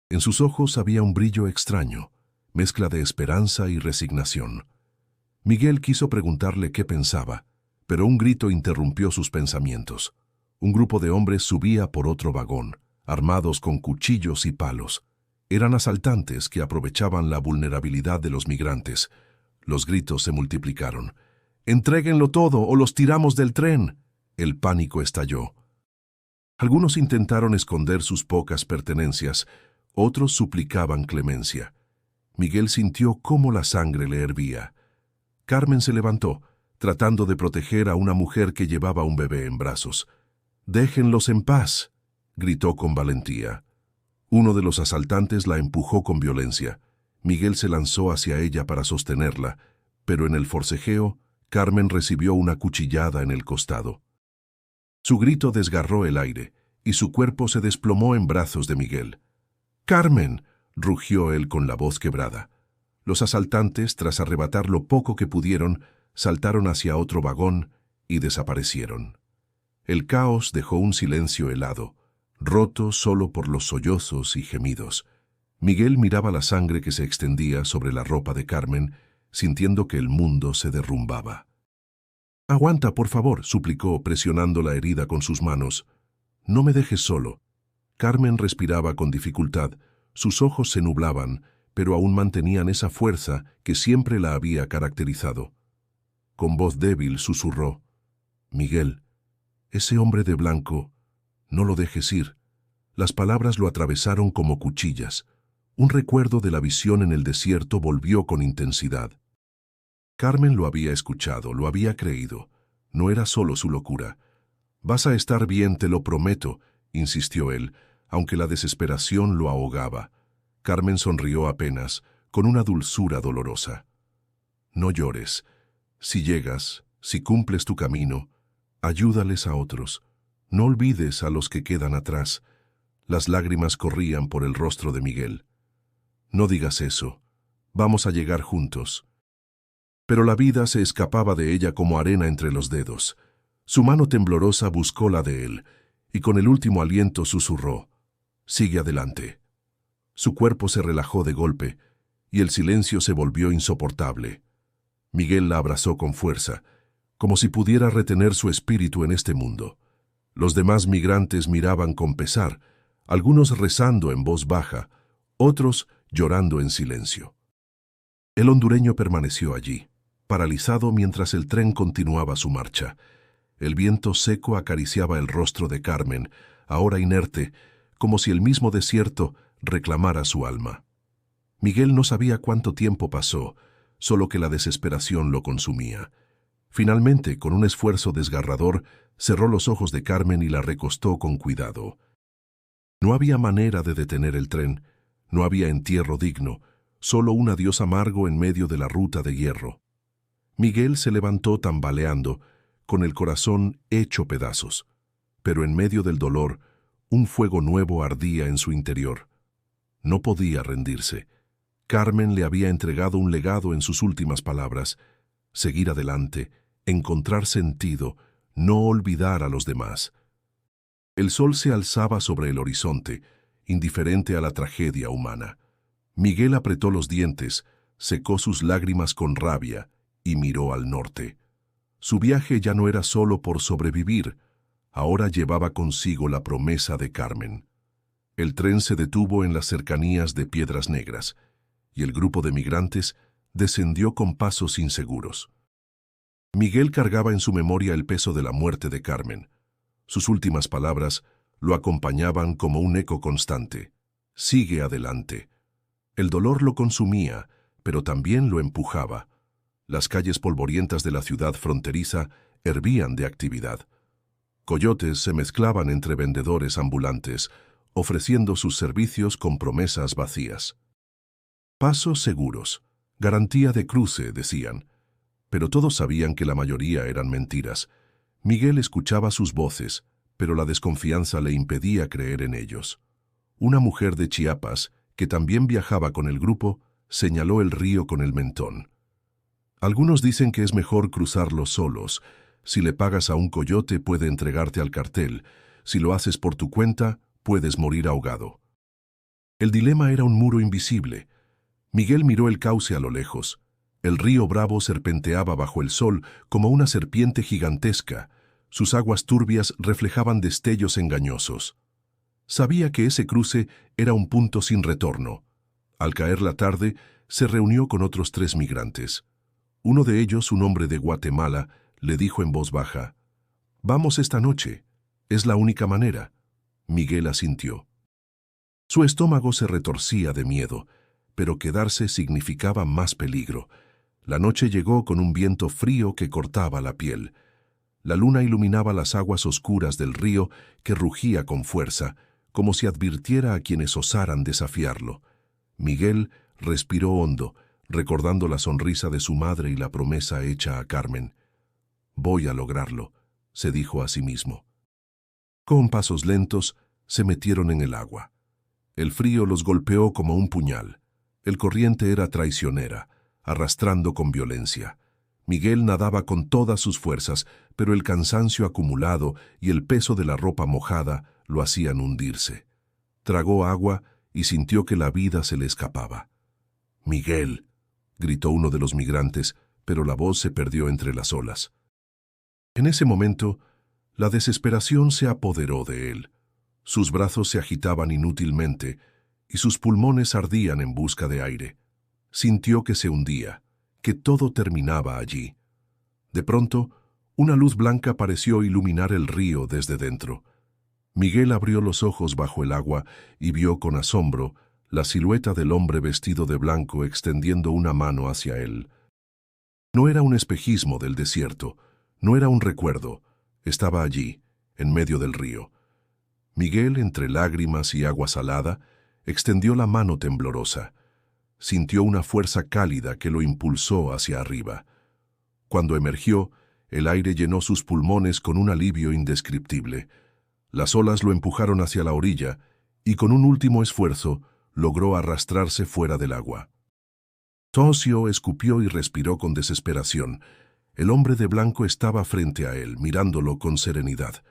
En sus ojos había un brillo extraño, mezcla de esperanza y resignación. Miguel quiso preguntarle qué pensaba, pero un grito interrumpió sus pensamientos. Un grupo de hombres subía por otro vagón, armados con cuchillos y palos. Eran asaltantes que aprovechaban la vulnerabilidad de los migrantes. Los gritos se multiplicaron. «¡Entréguenlo todo o los tiramos del tren!». El pánico estalló. Algunos intentaron esconder sus pocas pertenencias, otros suplicaban clemencia. Miguel sintió cómo la sangre le hervía. Carmen se levantó, tratando de proteger a una mujer que llevaba un bebé en brazos. «¡Déjenlos en paz!», gritó con valentía. Uno de los asaltantes la empujó con violencia. Miguel se lanzó hacia ella para sostenerla, pero en el forcejeo, Carmen recibió una cuchillada en el costado. Su grito desgarró el aire, y su cuerpo se desplomó en brazos de Miguel. «¡Carmen!», rugió él con la voz quebrada. Los asaltantes, tras arrebatar lo poco que pudieron, saltaron hacia otro vagón y desaparecieron. El caos dejó un silencio helado, roto solo por los sollozos y gemidos. Miguel miraba la sangre que se extendía sobre la ropa de Carmen, sintiendo que el mundo se derrumbaba. Aguanta, por favor, suplicó, presionando la herida con sus manos. No me dejes solo. Carmen respiraba con dificultad, sus ojos se nublaban, pero aún mantenían esa fuerza que siempre la había caracterizado. Con voz débil susurró: Miguel, ese hombre de blanco, no lo dejes ir. Las palabras lo atravesaron como cuchillas. Un recuerdo de la visión en el desierto volvió con intensidad. Carmen lo había escuchado, lo había creído. No era solo su locura. Vas a estar bien, te lo prometo, insistió él, aunque la desesperación lo ahogaba. Carmen sonrió apenas, con una dulzura dolorosa. No llores. Si llegas, si cumples tu camino, ayúdales a otros. No olvides a los que quedan atrás. Las lágrimas corrían por el rostro de Miguel. No digas eso. Vamos a llegar juntos. Pero la vida se escapaba de ella como arena entre los dedos. Su mano temblorosa buscó la de él, y con el último aliento susurró: Sigue adelante. Su cuerpo se relajó de golpe, y el silencio se volvió insoportable. Miguel la abrazó con fuerza, como si pudiera retener su espíritu en este mundo. Los demás migrantes miraban con pesar, algunos rezando en voz baja, otros llorando en silencio. El hondureño permaneció allí, paralizado mientras el tren continuaba su marcha. El viento seco acariciaba el rostro de Carmen, ahora inerte, como si el mismo desierto reclamara su alma. Miguel no sabía cuánto tiempo pasó, solo que la desesperación lo consumía. Finalmente, con un esfuerzo desgarrador, cerró los ojos de Carmen y la recostó con cuidado. No había manera de detener el tren, no había entierro digno, solo un adiós amargo en medio de la ruta de hierro. Miguel se levantó tambaleando, con el corazón hecho pedazos, pero en medio del dolor, un fuego nuevo ardía en su interior. No podía rendirse. Carmen le había entregado un legado en sus últimas palabras: seguir adelante, encontrar sentido, no olvidar a los demás. El sol se alzaba sobre el horizonte, indiferente a la tragedia humana. Miguel apretó los dientes, secó sus lágrimas con rabia y miró al norte. Su viaje ya no era solo por sobrevivir, ahora llevaba consigo la promesa de Carmen. El tren se detuvo en las cercanías de Piedras Negras, y el grupo de migrantes descendió con pasos inseguros. Miguel cargaba en su memoria el peso de la muerte de Carmen. Sus últimas palabras lo acompañaban como un eco constante: sigue adelante. El dolor lo consumía, pero también lo empujaba. Las calles polvorientas de la ciudad fronteriza hervían de actividad. Coyotes se mezclaban entre vendedores ambulantes, ofreciendo sus servicios con promesas vacías. Pasos seguros, garantía de cruce, decían. Pero todos sabían que la mayoría eran mentiras. Miguel escuchaba sus voces, pero la desconfianza le impedía creer en ellos. Una mujer de Chiapas, que también viajaba con el grupo, señaló el río con el mentón. Algunos dicen que es mejor cruzarlo solos. Si le pagas a un coyote, puede entregarte al cartel. Si lo haces por tu cuenta, puedes morir ahogado. El dilema era un muro invisible. Miguel miró el cauce a lo lejos. El río Bravo serpenteaba bajo el sol como una serpiente gigantesca. Sus aguas turbias reflejaban destellos engañosos. Sabía que ese cruce era un punto sin retorno. Al caer la tarde, se reunió con otros 3 migrantes. Uno de ellos, un hombre de Guatemala, le dijo en voz baja: «Vamos esta noche. Es la única manera». Miguel asintió. Su estómago se retorcía de miedo, pero quedarse significaba más peligro. La noche llegó con un viento frío que cortaba la piel. La luna iluminaba las aguas oscuras del río, que rugía con fuerza, como si advirtiera a quienes osaran desafiarlo. Miguel respiró hondo, recordando la sonrisa de su madre y la promesa hecha a Carmen. «Voy a lograrlo», se dijo a sí mismo. Con pasos lentos, se metieron en el agua. El frío los golpeó como un puñal. El corriente era traicionera, arrastrando con violencia. Miguel nadaba con todas sus fuerzas, pero el cansancio acumulado y el peso de la ropa mojada lo hacían hundirse. Tragó agua y sintió que la vida se le escapaba. «Miguel», gritó uno de los migrantes, pero la voz se perdió entre las olas. En ese momento, la desesperación se apoderó de él. Sus brazos se agitaban inútilmente y sus pulmones ardían en busca de aire. Sintió que se hundía, que todo terminaba allí. De pronto, una luz blanca pareció iluminar el río desde dentro. Miguel abrió los ojos bajo el agua y vio con asombro la silueta del hombre vestido de blanco extendiendo una mano hacia él. No era un espejismo del desierto, no era un recuerdo, estaba allí, en medio del río. Miguel, entre lágrimas y agua salada, extendió la mano temblorosa. Sintió una fuerza cálida que lo impulsó hacia arriba. Cuando emergió, el aire llenó sus pulmones con un alivio indescriptible. Las olas lo empujaron hacia la orilla y con un último esfuerzo logró arrastrarse fuera del agua. Tosió escupió y respiró con desesperación. El hombre de blanco estaba frente a él, mirándolo con serenidad.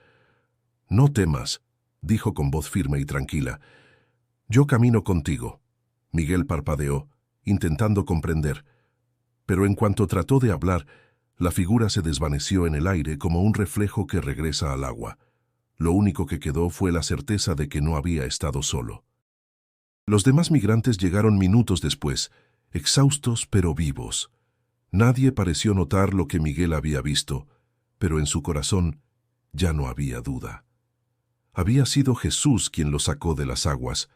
«No temas», dijo con voz firme y tranquila. «Yo camino contigo». Miguel parpadeó, intentando comprender. Pero en cuanto trató de hablar, la figura se desvaneció en el aire como un reflejo que regresa al agua. Lo único que quedó fue la certeza de que no había estado solo. Los demás migrantes llegaron minutos después, exhaustos pero vivos. Nadie pareció notar lo que Miguel había visto, pero en su corazón ya no había duda. Había sido Jesús quien lo sacó de las aguas.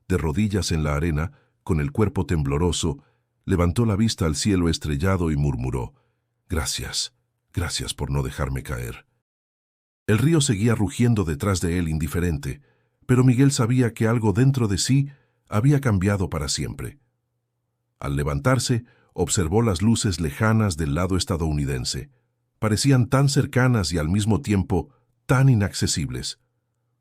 De rodillas en la arena, con el cuerpo tembloroso, levantó la vista al cielo estrellado y murmuró: «Gracias, gracias por no dejarme caer». El río seguía rugiendo detrás de él indiferente, pero Miguel sabía que algo dentro de sí había cambiado para siempre. Al levantarse, observó las luces lejanas del lado estadounidense. Parecían tan cercanas y al mismo tiempo tan inaccesibles.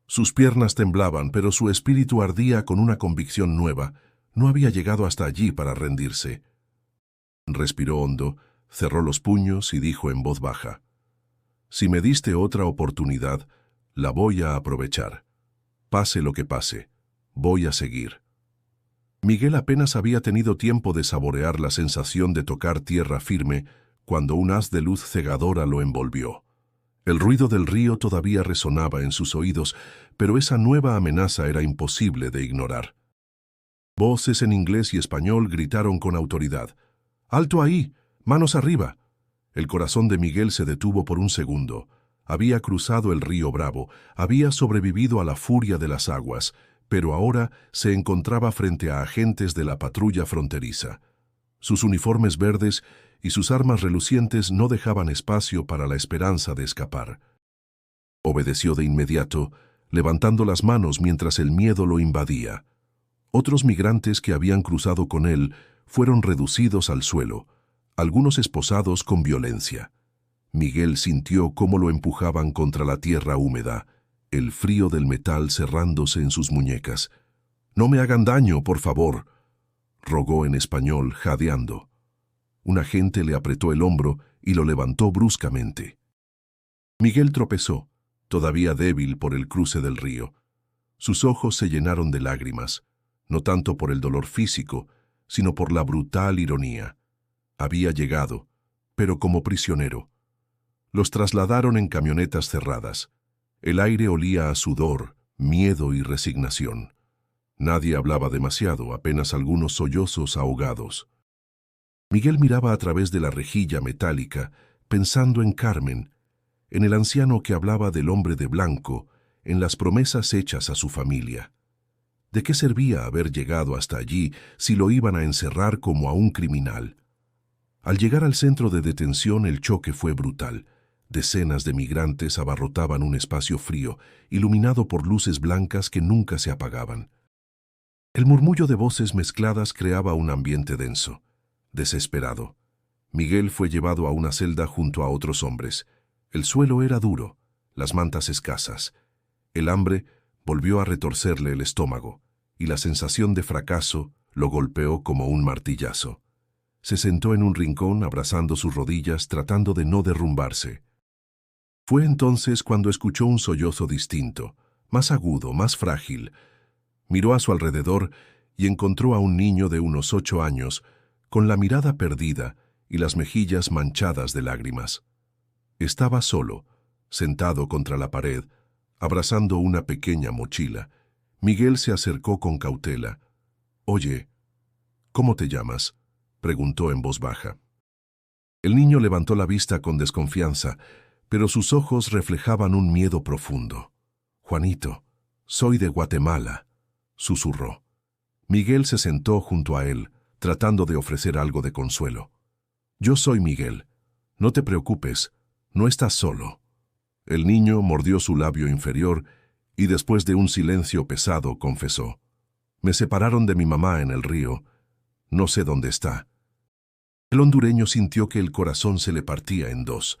Sus piernas temblaban, pero su espíritu ardía con una convicción nueva. No había llegado hasta allí para rendirse. Respiró hondo, cerró los puños y dijo en voz baja: «Si me diste otra oportunidad, la voy a aprovechar. Pase lo que pase, voy a seguir». Miguel apenas había tenido tiempo de saborear la sensación de tocar tierra firme cuando un haz de luz cegadora lo envolvió. El ruido del río todavía resonaba en sus oídos, pero esa nueva amenaza era imposible de ignorar. Voces en inglés y español gritaron con autoridad: «¡Alto ahí! ¡Manos arriba!». El corazón de Miguel se detuvo por un segundo. Había cruzado el río Bravo, había sobrevivido a la furia de las aguas, pero ahora se encontraba frente a agentes de la patrulla fronteriza. Sus uniformes verdes y sus armas relucientes no dejaban espacio para la esperanza de escapar. Obedeció de inmediato, levantando las manos mientras el miedo lo invadía. Otros migrantes que habían cruzado con él fueron reducidos al suelo, algunos esposados con violencia. Miguel sintió cómo lo empujaban contra la tierra húmeda, el frío del metal cerrándose en sus muñecas. «No me hagan daño, por favor», rogó en español, jadeando. Un agente le apretó el hombro y lo levantó bruscamente. Miguel tropezó, todavía débil por el cruce del río. Sus ojos se llenaron de lágrimas, no tanto por el dolor físico, sino por la brutal ironía. Había llegado, pero como prisionero. Los trasladaron en camionetas cerradas. El aire olía a sudor, miedo y resignación. Nadie hablaba demasiado, apenas algunos sollozos ahogados. Miguel miraba a través de la rejilla metálica, pensando en Carmen, en el anciano que hablaba del hombre de blanco, en las promesas hechas a su familia. ¿De qué servía haber llegado hasta allí si lo iban a encerrar como a un criminal? Al llegar al centro de detención, el choque fue brutal. Decenas de migrantes abarrotaban un espacio frío, iluminado por luces blancas que nunca se apagaban. El murmullo de voces mezcladas creaba un ambiente denso. Desesperado, Miguel fue llevado a una celda junto a otros hombres. El suelo era duro, las mantas escasas. El hambre volvió a retorcerle el estómago, y la sensación de fracaso lo golpeó como un martillazo. Se sentó en un rincón abrazando sus rodillas, tratando de no derrumbarse. Fue entonces cuando escuchó un sollozo distinto, más agudo, más frágil. Miró a su alrededor y encontró a un niño de unos 8 años, con la mirada perdida y las mejillas manchadas de lágrimas. Estaba solo, sentado contra la pared, abrazando una pequeña mochila. Miguel se acercó con cautela. «Oye, ¿cómo te llamas?», preguntó en voz baja. El niño levantó la vista con desconfianza, pero sus ojos reflejaban un miedo profundo. «Juanito, soy de Guatemala», susurró. Miguel se sentó junto a él, tratando de ofrecer algo de consuelo. «Yo soy Miguel. No te preocupes, no estás solo». El niño mordió su labio inferior y después de un silencio pesado confesó: «Me separaron de mi mamá en el río. No sé dónde está». El hondureño sintió que el corazón se le partía en dos.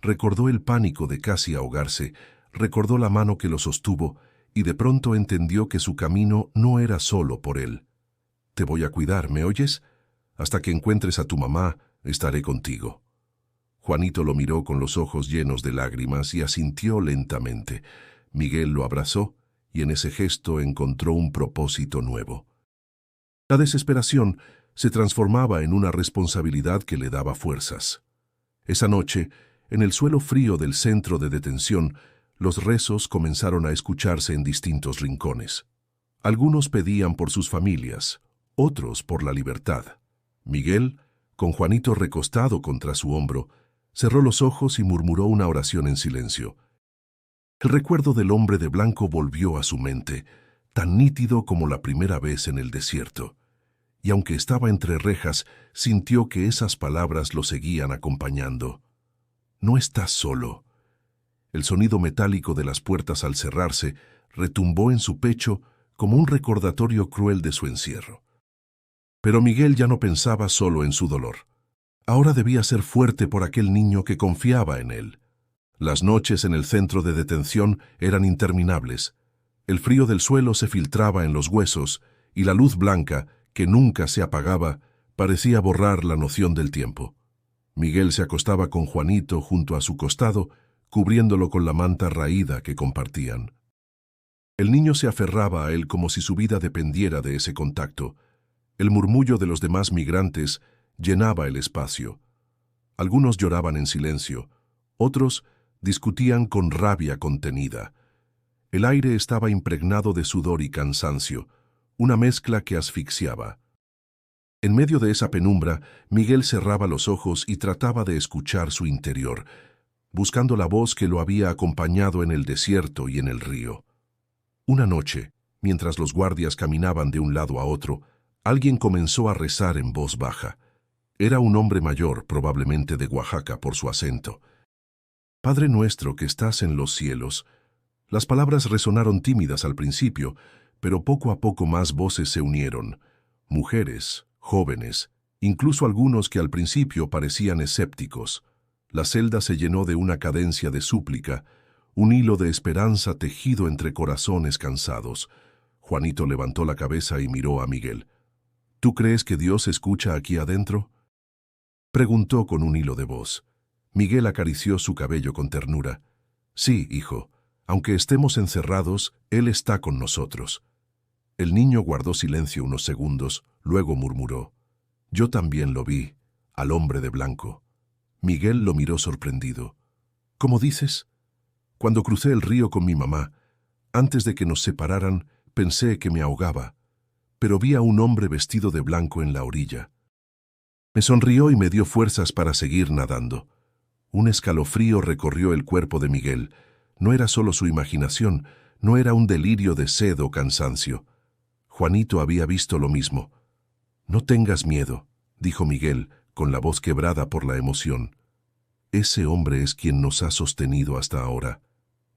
Recordó el pánico de casi ahogarse, recordó la mano que lo sostuvo y de pronto entendió que su camino no era solo por él. «Te voy a cuidar, ¿me oyes? Hasta que encuentres a tu mamá, estaré contigo». Juanito lo miró con los ojos llenos de lágrimas y asintió lentamente. Miguel lo abrazó y en ese gesto encontró un propósito nuevo. La desesperación se transformaba en una responsabilidad que le daba fuerzas. Esa noche, en el suelo frío del centro de detención, los rezos comenzaron a escucharse en distintos rincones. Algunos pedían por sus familias, otros por la libertad. Miguel, con Juanito recostado contra su hombro, cerró los ojos y murmuró una oración en silencio. El recuerdo del hombre de blanco volvió a su mente, tan nítido como la primera vez en el desierto. Y aunque estaba entre rejas, sintió que esas palabras lo seguían acompañando. «No estás solo». El sonido metálico de las puertas al cerrarse retumbó en su pecho como un recordatorio cruel de su encierro. Pero Miguel ya no pensaba solo en su dolor. Ahora debía ser fuerte por aquel niño que confiaba en él. Las noches en el centro de detención eran interminables. El frío del suelo se filtraba en los huesos y la luz blanca, que nunca se apagaba, parecía borrar la noción del tiempo. Miguel se acostaba con Juanito junto a su costado, cubriéndolo con la manta raída que compartían. El niño se aferraba a él como si su vida dependiera de ese contacto. El murmullo de los demás migrantes llenaba el espacio. Algunos lloraban en silencio, otros discutían con rabia contenida. El aire estaba impregnado de sudor y cansancio, una mezcla que asfixiaba. En medio de esa penumbra, Miguel cerraba los ojos y trataba de escuchar su interior, buscando la voz que lo había acompañado en el desierto y en el río. Una noche, mientras los guardias caminaban de un lado a otro, alguien comenzó a rezar en voz baja. Era un hombre mayor, probablemente de Oaxaca por su acento. «Padre nuestro que estás en los cielos». Las palabras resonaron tímidas al principio, pero poco a poco más voces se unieron. Mujeres, jóvenes, incluso algunos que al principio parecían escépticos. La celda se llenó de una cadencia de súplica, un hilo de esperanza tejido entre corazones cansados. Juanito levantó la cabeza y miró a Miguel. «¿Tú crees que Dios escucha aquí adentro?», preguntó con un hilo de voz. Miguel acarició su cabello con ternura. «Sí, hijo, aunque estemos encerrados, Él está con nosotros». El niño guardó silencio unos segundos, luego murmuró: «Yo también lo vi, al hombre de blanco». Miguel lo miró sorprendido. «¿Cómo dices?». «Cuando crucé el río con mi mamá, antes de que nos separaran, pensé que me ahogaba, pero vi a un hombre vestido de blanco en la orilla. Me sonrió y me dio fuerzas para seguir nadando». Un escalofrío recorrió el cuerpo de Miguel. No era solo su imaginación, no era un delirio de sed o cansancio. Juanito había visto lo mismo. «No tengas miedo», dijo Miguel, con la voz quebrada por la emoción. «Ese hombre es quien nos ha sostenido hasta ahora».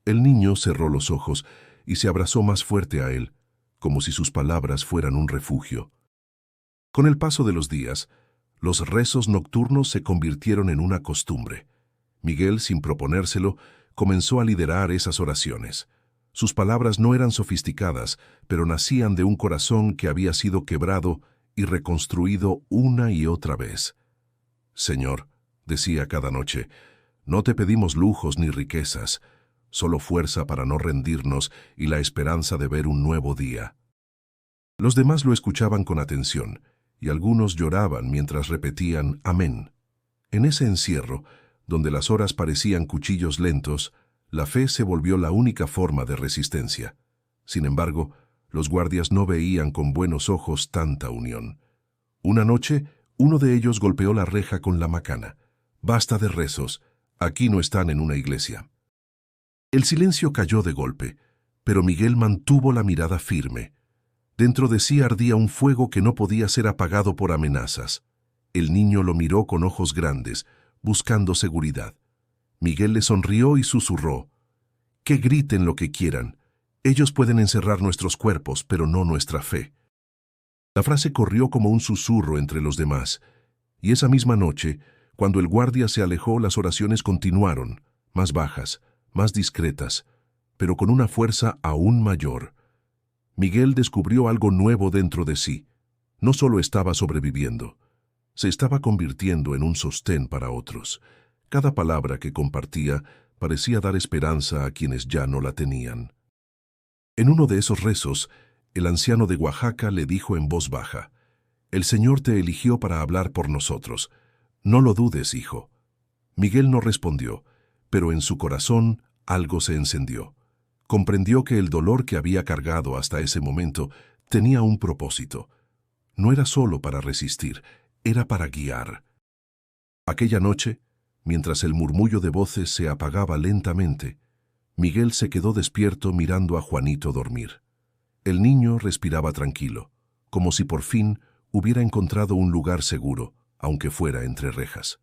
El niño cerró los ojos y se abrazó más fuerte a él, como si sus palabras fueran un refugio. Con el paso de los días, los rezos nocturnos se convirtieron en una costumbre. Miguel, sin proponérselo, comenzó a liderar esas oraciones. Sus palabras no eran sofisticadas, pero nacían de un corazón que había sido quebrado y reconstruido una y otra vez. «Señor», decía cada noche, «no te pedimos lujos ni riquezas, solo fuerza para no rendirnos y la esperanza de ver un nuevo día». Los demás lo escuchaban con atención, y algunos lloraban mientras repetían «Amén». En ese encierro, donde las horas parecían cuchillos lentos, la fe se volvió la única forma de resistencia. Sin embargo, los guardias no veían con buenos ojos tanta unión. Una noche, uno de ellos golpeó la reja con la macana. «Basta de rezos, aquí no están en una iglesia». El silencio cayó de golpe, pero Miguel mantuvo la mirada firme. Dentro de sí ardía un fuego que no podía ser apagado por amenazas. El niño lo miró con ojos grandes, buscando seguridad. Miguel le sonrió y susurró: «Que griten lo que quieran. Ellos pueden encerrar nuestros cuerpos, pero no nuestra fe». La frase corrió como un susurro entre los demás, y esa misma noche, cuando el guardia se alejó, las oraciones continuaron, más bajas, más discretas, pero con una fuerza aún mayor. Miguel descubrió algo nuevo dentro de sí. No solo estaba sobreviviendo, se estaba convirtiendo en un sostén para otros. Cada palabra que compartía parecía dar esperanza a quienes ya no la tenían. En uno de esos rezos, el anciano de Oaxaca le dijo en voz baja: «El Señor te eligió para hablar por nosotros. No lo dudes, hijo». Miguel no respondió, pero en su corazón algo se encendió. Comprendió que el dolor que había cargado hasta ese momento tenía un propósito. No era solo para resistir, era para guiar. Aquella noche, mientras el murmullo de voces se apagaba lentamente, Miguel se quedó despierto mirando a Juanito dormir. El niño respiraba tranquilo, como si por fin hubiera encontrado un lugar seguro, aunque fuera entre rejas.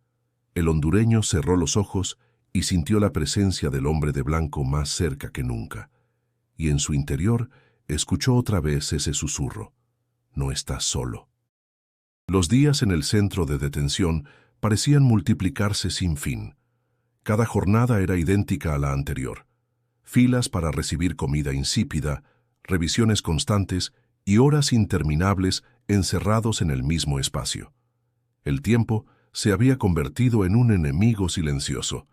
El hondureño cerró los ojos y sintió la presencia del hombre de blanco más cerca que nunca. Y en su interior escuchó otra vez ese susurro: «No estás solo». Los días en el centro de detención parecían multiplicarse sin fin. Cada jornada era idéntica a la anterior. Filas para recibir comida insípida, revisiones constantes y horas interminables encerrados en el mismo espacio. El tiempo se había convertido en un enemigo silencioso.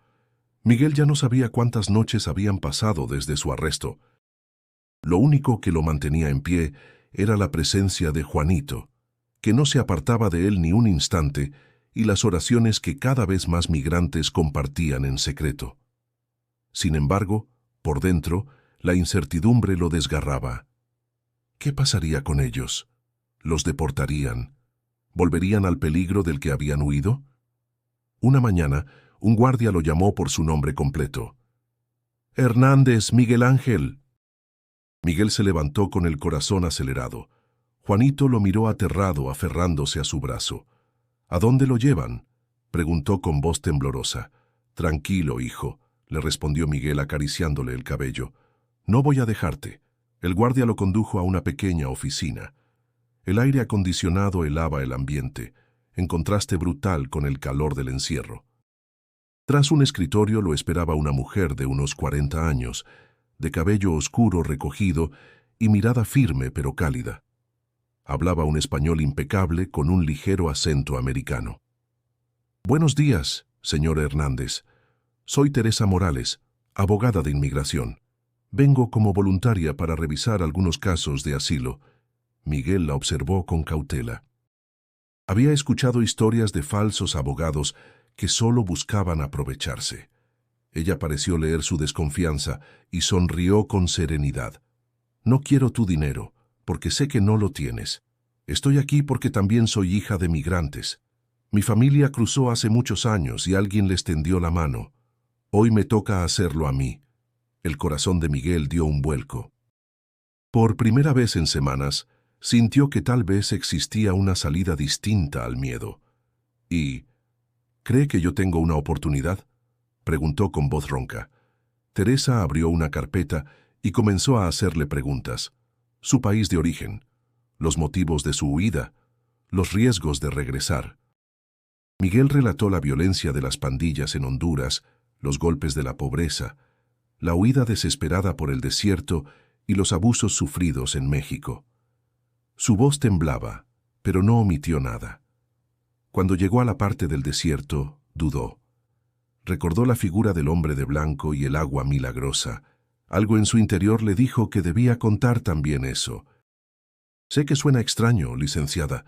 Miguel ya no sabía cuántas noches habían pasado desde su arresto. Lo único que lo mantenía en pie era la presencia de Juanito, que no se apartaba de él ni un instante, y las oraciones que cada vez más migrantes compartían en secreto. Sin embargo, por dentro, la incertidumbre lo desgarraba. ¿Qué pasaría con ellos? ¿Los deportarían? ¿Volverían al peligro del que habían huido? Una mañana, un guardia lo llamó por su nombre completo. «Hernández, Miguel Ángel». Miguel se levantó con el corazón acelerado. Juanito lo miró aterrado, aferrándose a su brazo. «¿A dónde lo llevan?», preguntó con voz temblorosa. «Tranquilo, hijo», le respondió Miguel acariciándole el cabello. «No voy a dejarte». El guardia lo condujo a una pequeña oficina. El aire acondicionado helaba el ambiente, en contraste brutal con el calor del encierro. Tras un escritorio lo esperaba una mujer de unos 40 años, de cabello oscuro recogido y mirada firme pero cálida. Hablaba un español impecable con un ligero acento americano. «Buenos días, señor Hernández. Soy Teresa Morales, abogada de inmigración. Vengo como voluntaria para revisar algunos casos de asilo». Miguel la observó con cautela. Había escuchado historias de falsos abogados que solo buscaban aprovecharse. Ella pareció leer su desconfianza y sonrió con serenidad. «No quiero tu dinero, porque sé que no lo tienes. Estoy aquí porque también soy hija de migrantes. Mi familia cruzó hace muchos años y alguien les tendió la mano. Hoy me toca hacerlo a mí». El corazón de Miguel dio un vuelco. Por primera vez en semanas, sintió que tal vez existía una salida distinta al miedo. «¿Y cree que yo tengo una oportunidad?», preguntó con voz ronca. Teresa abrió una carpeta y comenzó a hacerle preguntas. Su país de origen, los motivos de su huida, los riesgos de regresar. Miguel relató la violencia de las pandillas en Honduras, los golpes de la pobreza, la huida desesperada por el desierto y los abusos sufridos en México. Su voz temblaba, pero no omitió nada. Cuando llegó a la parte del desierto, dudó. Recordó la figura del hombre de blanco y el agua milagrosa. Algo en su interior le dijo que debía contar también eso. «Sé que suena extraño, licenciada,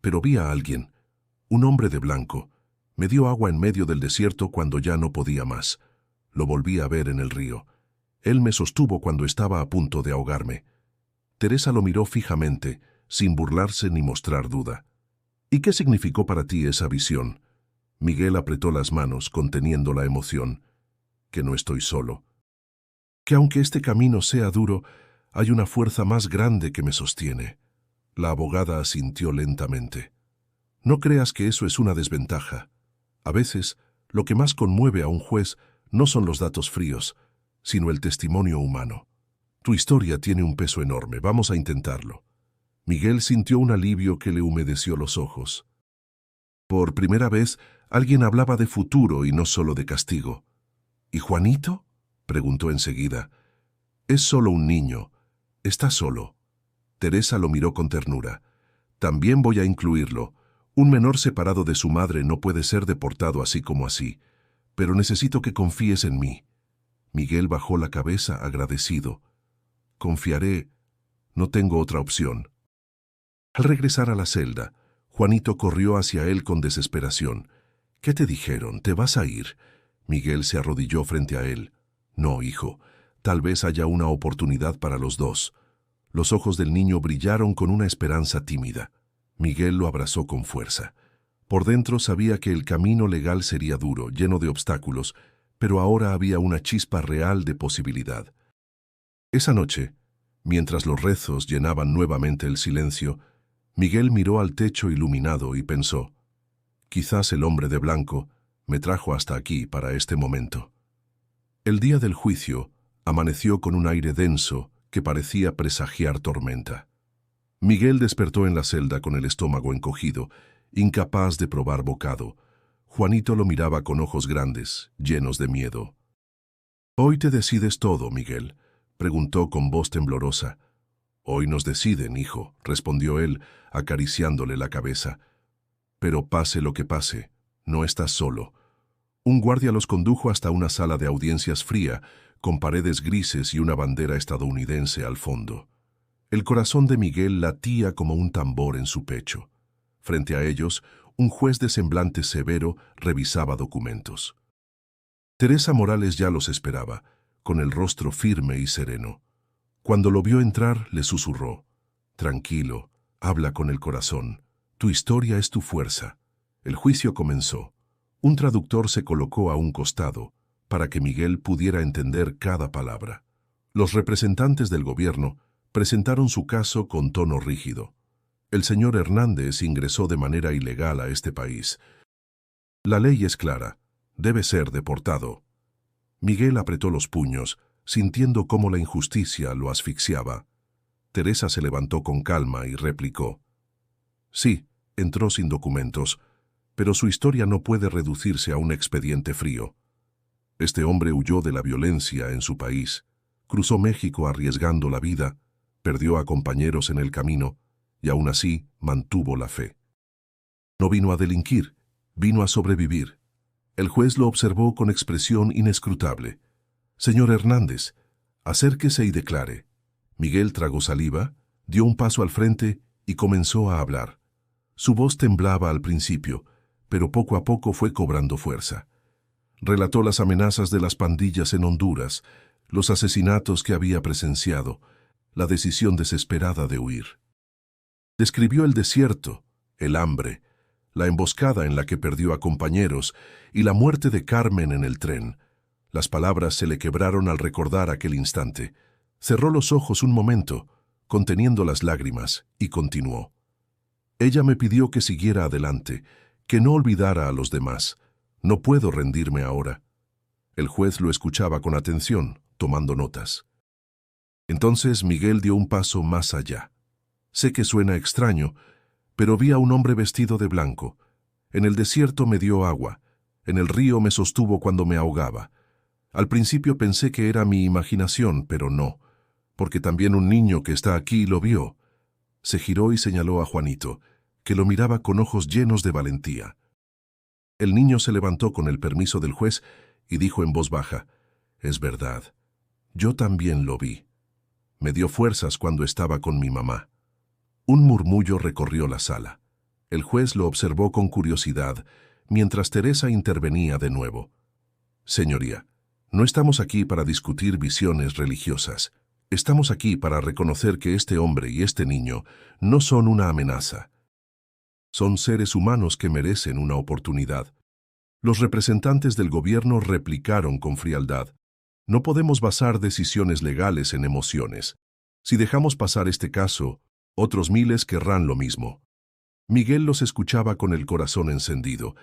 pero vi a alguien, un hombre de blanco. Me dio agua en medio del desierto cuando ya no podía más. Lo volví a ver en el río. Él me sostuvo cuando estaba a punto de ahogarme. Teresa lo miró fijamente, sin burlarse ni mostrar duda. ¿Y qué significó para ti esa visión? Miguel apretó las manos, conteniendo la emoción. Que no estoy solo. Que aunque este camino sea duro, hay una fuerza más grande que me sostiene. La abogada asintió lentamente. No creas que eso es una desventaja. A veces, lo que más conmueve a un juez no son los datos fríos, sino el testimonio humano. Tu historia tiene un peso enorme, vamos a intentarlo. Miguel sintió un alivio que le humedeció los ojos. Por primera vez, alguien hablaba de futuro y no solo de castigo. ¿Y Juanito?, preguntó enseguida. Es solo un niño. Está solo. Teresa lo miró con ternura. También voy a incluirlo. Un menor separado de su madre no puede ser deportado así como así. Pero necesito que confíes en mí. Miguel bajó la cabeza agradecido. Confiaré. No tengo otra opción. Al regresar a la celda, Juanito corrió hacia él con desesperación. ¿Qué te dijeron? ¿Te vas a ir? Miguel se arrodilló frente a él. No, hijo, tal vez haya una oportunidad para los dos. Los ojos del niño brillaron con una esperanza tímida. Miguel lo abrazó con fuerza. Por dentro sabía que el camino legal sería duro, lleno de obstáculos, pero ahora había una chispa real de posibilidad. Esa noche, mientras los rezos llenaban nuevamente el silencio, Miguel miró al techo iluminado y pensó, quizás el hombre de blanco me trajo hasta aquí para este momento. El día del juicio amaneció con un aire denso que parecía presagiar tormenta. Miguel despertó en la celda con el estómago encogido, incapaz de probar bocado. Juanito lo miraba con ojos grandes, llenos de miedo. «¿Hoy te decides todo, Miguel?», preguntó con voz temblorosa. «Hoy nos deciden, hijo», respondió él, acariciándole la cabeza. «Pero pase lo que pase, no estás solo». Un guardia los condujo hasta una sala de audiencias fría, con paredes grises y una bandera estadounidense al fondo. El corazón de Miguel latía como un tambor en su pecho. Frente a ellos, un juez de semblante severo revisaba documentos. Teresa Morales ya los esperaba, con el rostro firme y sereno. Cuando lo vio entrar, le susurró: «Tranquilo, habla con el corazón. Tu historia es tu fuerza». El juicio comenzó. Un traductor se colocó a un costado, para que Miguel pudiera entender cada palabra. Los representantes del gobierno presentaron su caso con tono rígido. El señor Hernández ingresó de manera ilegal a este país. La ley es clara, debe ser deportado. Miguel apretó los puños, sintiendo cómo la injusticia lo asfixiaba. Teresa se levantó con calma y replicó: «Sí, entró sin documentos, pero su historia no puede reducirse a un expediente frío. Este hombre huyó de la violencia en su país, cruzó México arriesgando la vida, perdió a compañeros en el camino y aún así mantuvo la fe. No vino a delinquir, vino a sobrevivir». El juez lo observó con expresión inescrutable. «Señor Hernández, acérquese y declare». Miguel tragó saliva, dio un paso al frente y comenzó a hablar. Su voz temblaba al principio, pero poco a poco fue cobrando fuerza. Relató las amenazas de las pandillas en Honduras, los asesinatos que había presenciado, la decisión desesperada de huir. Describió el desierto, el hambre, la emboscada en la que perdió a compañeros y la muerte de Carmen en el tren. Las palabras se le quebraron al recordar aquel instante. Cerró los ojos un momento, conteniendo las lágrimas, y continuó. «Ella me pidió que siguiera adelante, que no olvidara a los demás. No puedo rendirme ahora». El juez lo escuchaba con atención, tomando notas. Entonces Miguel dio un paso más allá. «Sé que suena extraño, pero vi a un hombre vestido de blanco. En el desierto me dio agua, en el río me sostuvo cuando me ahogaba. Al principio pensé que era mi imaginación, pero no, porque también un niño que está aquí lo vio». Se giró y señaló a Juanito, que lo miraba con ojos llenos de valentía. El niño se levantó con el permiso del juez y dijo en voz baja: «Es verdad, yo también lo vi. Me dio fuerzas cuando estaba con mi mamá». Un murmullo recorrió la sala. El juez lo observó con curiosidad, mientras Teresa intervenía de nuevo. Señoría, no estamos aquí para discutir visiones religiosas. Estamos aquí para reconocer que este hombre y este niño no son una amenaza. Son seres humanos que merecen una oportunidad. Los representantes del gobierno replicaron con frialdad. No podemos basar decisiones legales en emociones. Si dejamos pasar este caso, otros miles querrán lo mismo. Miguel los escuchaba con el corazón encendido.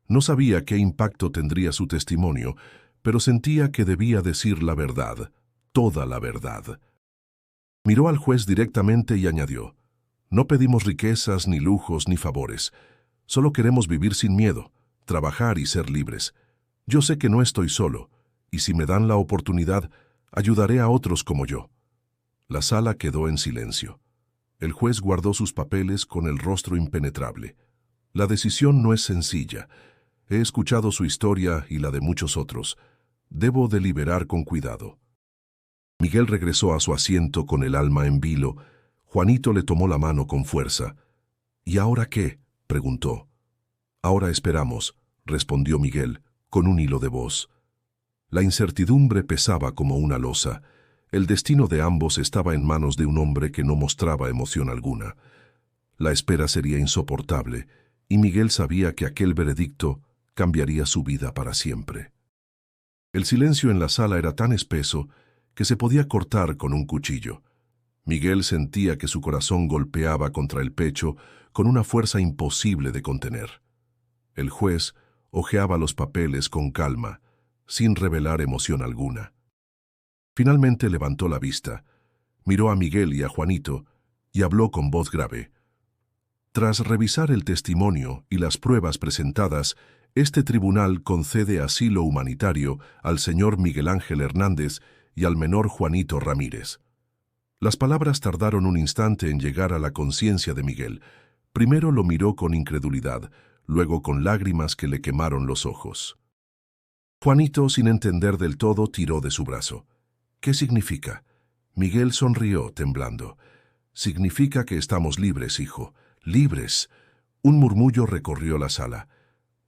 No sabía qué impacto tendría su testimonio, pero sentía que debía decir la verdad, toda la verdad. Miró al juez directamente y añadió: no pedimos riquezas, ni lujos, ni favores. Solo queremos vivir sin miedo, trabajar y ser libres. Yo sé que no estoy solo, y si me dan la oportunidad, ayudaré a otros como yo. La sala quedó en silencio. El juez guardó sus papeles con el rostro impenetrable. La decisión no es sencilla. He escuchado su historia y la de muchos otros. Debo deliberar con cuidado. Miguel regresó a su asiento con el alma en vilo. Juanito le tomó la mano con fuerza. ¿Y ahora qué?, preguntó. Ahora esperamos, respondió Miguel, con un hilo de voz. La incertidumbre pesaba como una losa. El destino de ambos estaba en manos de un hombre que no mostraba emoción alguna. La espera sería insoportable, y Miguel sabía que aquel veredicto cambiaría su vida para siempre. El silencio en la sala era tan espeso que se podía cortar con un cuchillo. Miguel sentía que su corazón golpeaba contra el pecho con una fuerza imposible de contener. El juez hojeaba los papeles con calma, sin revelar emoción alguna. Finalmente levantó la vista, miró a Miguel y a Juanito y habló con voz grave. Tras revisar el testimonio y las pruebas presentadas, este tribunal concede asilo humanitario al señor Miguel Ángel Hernández y al menor Juanito Ramírez. Las palabras tardaron un instante en llegar a la conciencia de Miguel. Primero lo miró con incredulidad, luego con lágrimas que le quemaron los ojos. Juanito, sin entender del todo, tiró de su brazo. ¿Qué significa? Miguel sonrió, temblando. Significa que estamos libres, hijo. ¡Libres! Un murmullo recorrió la sala.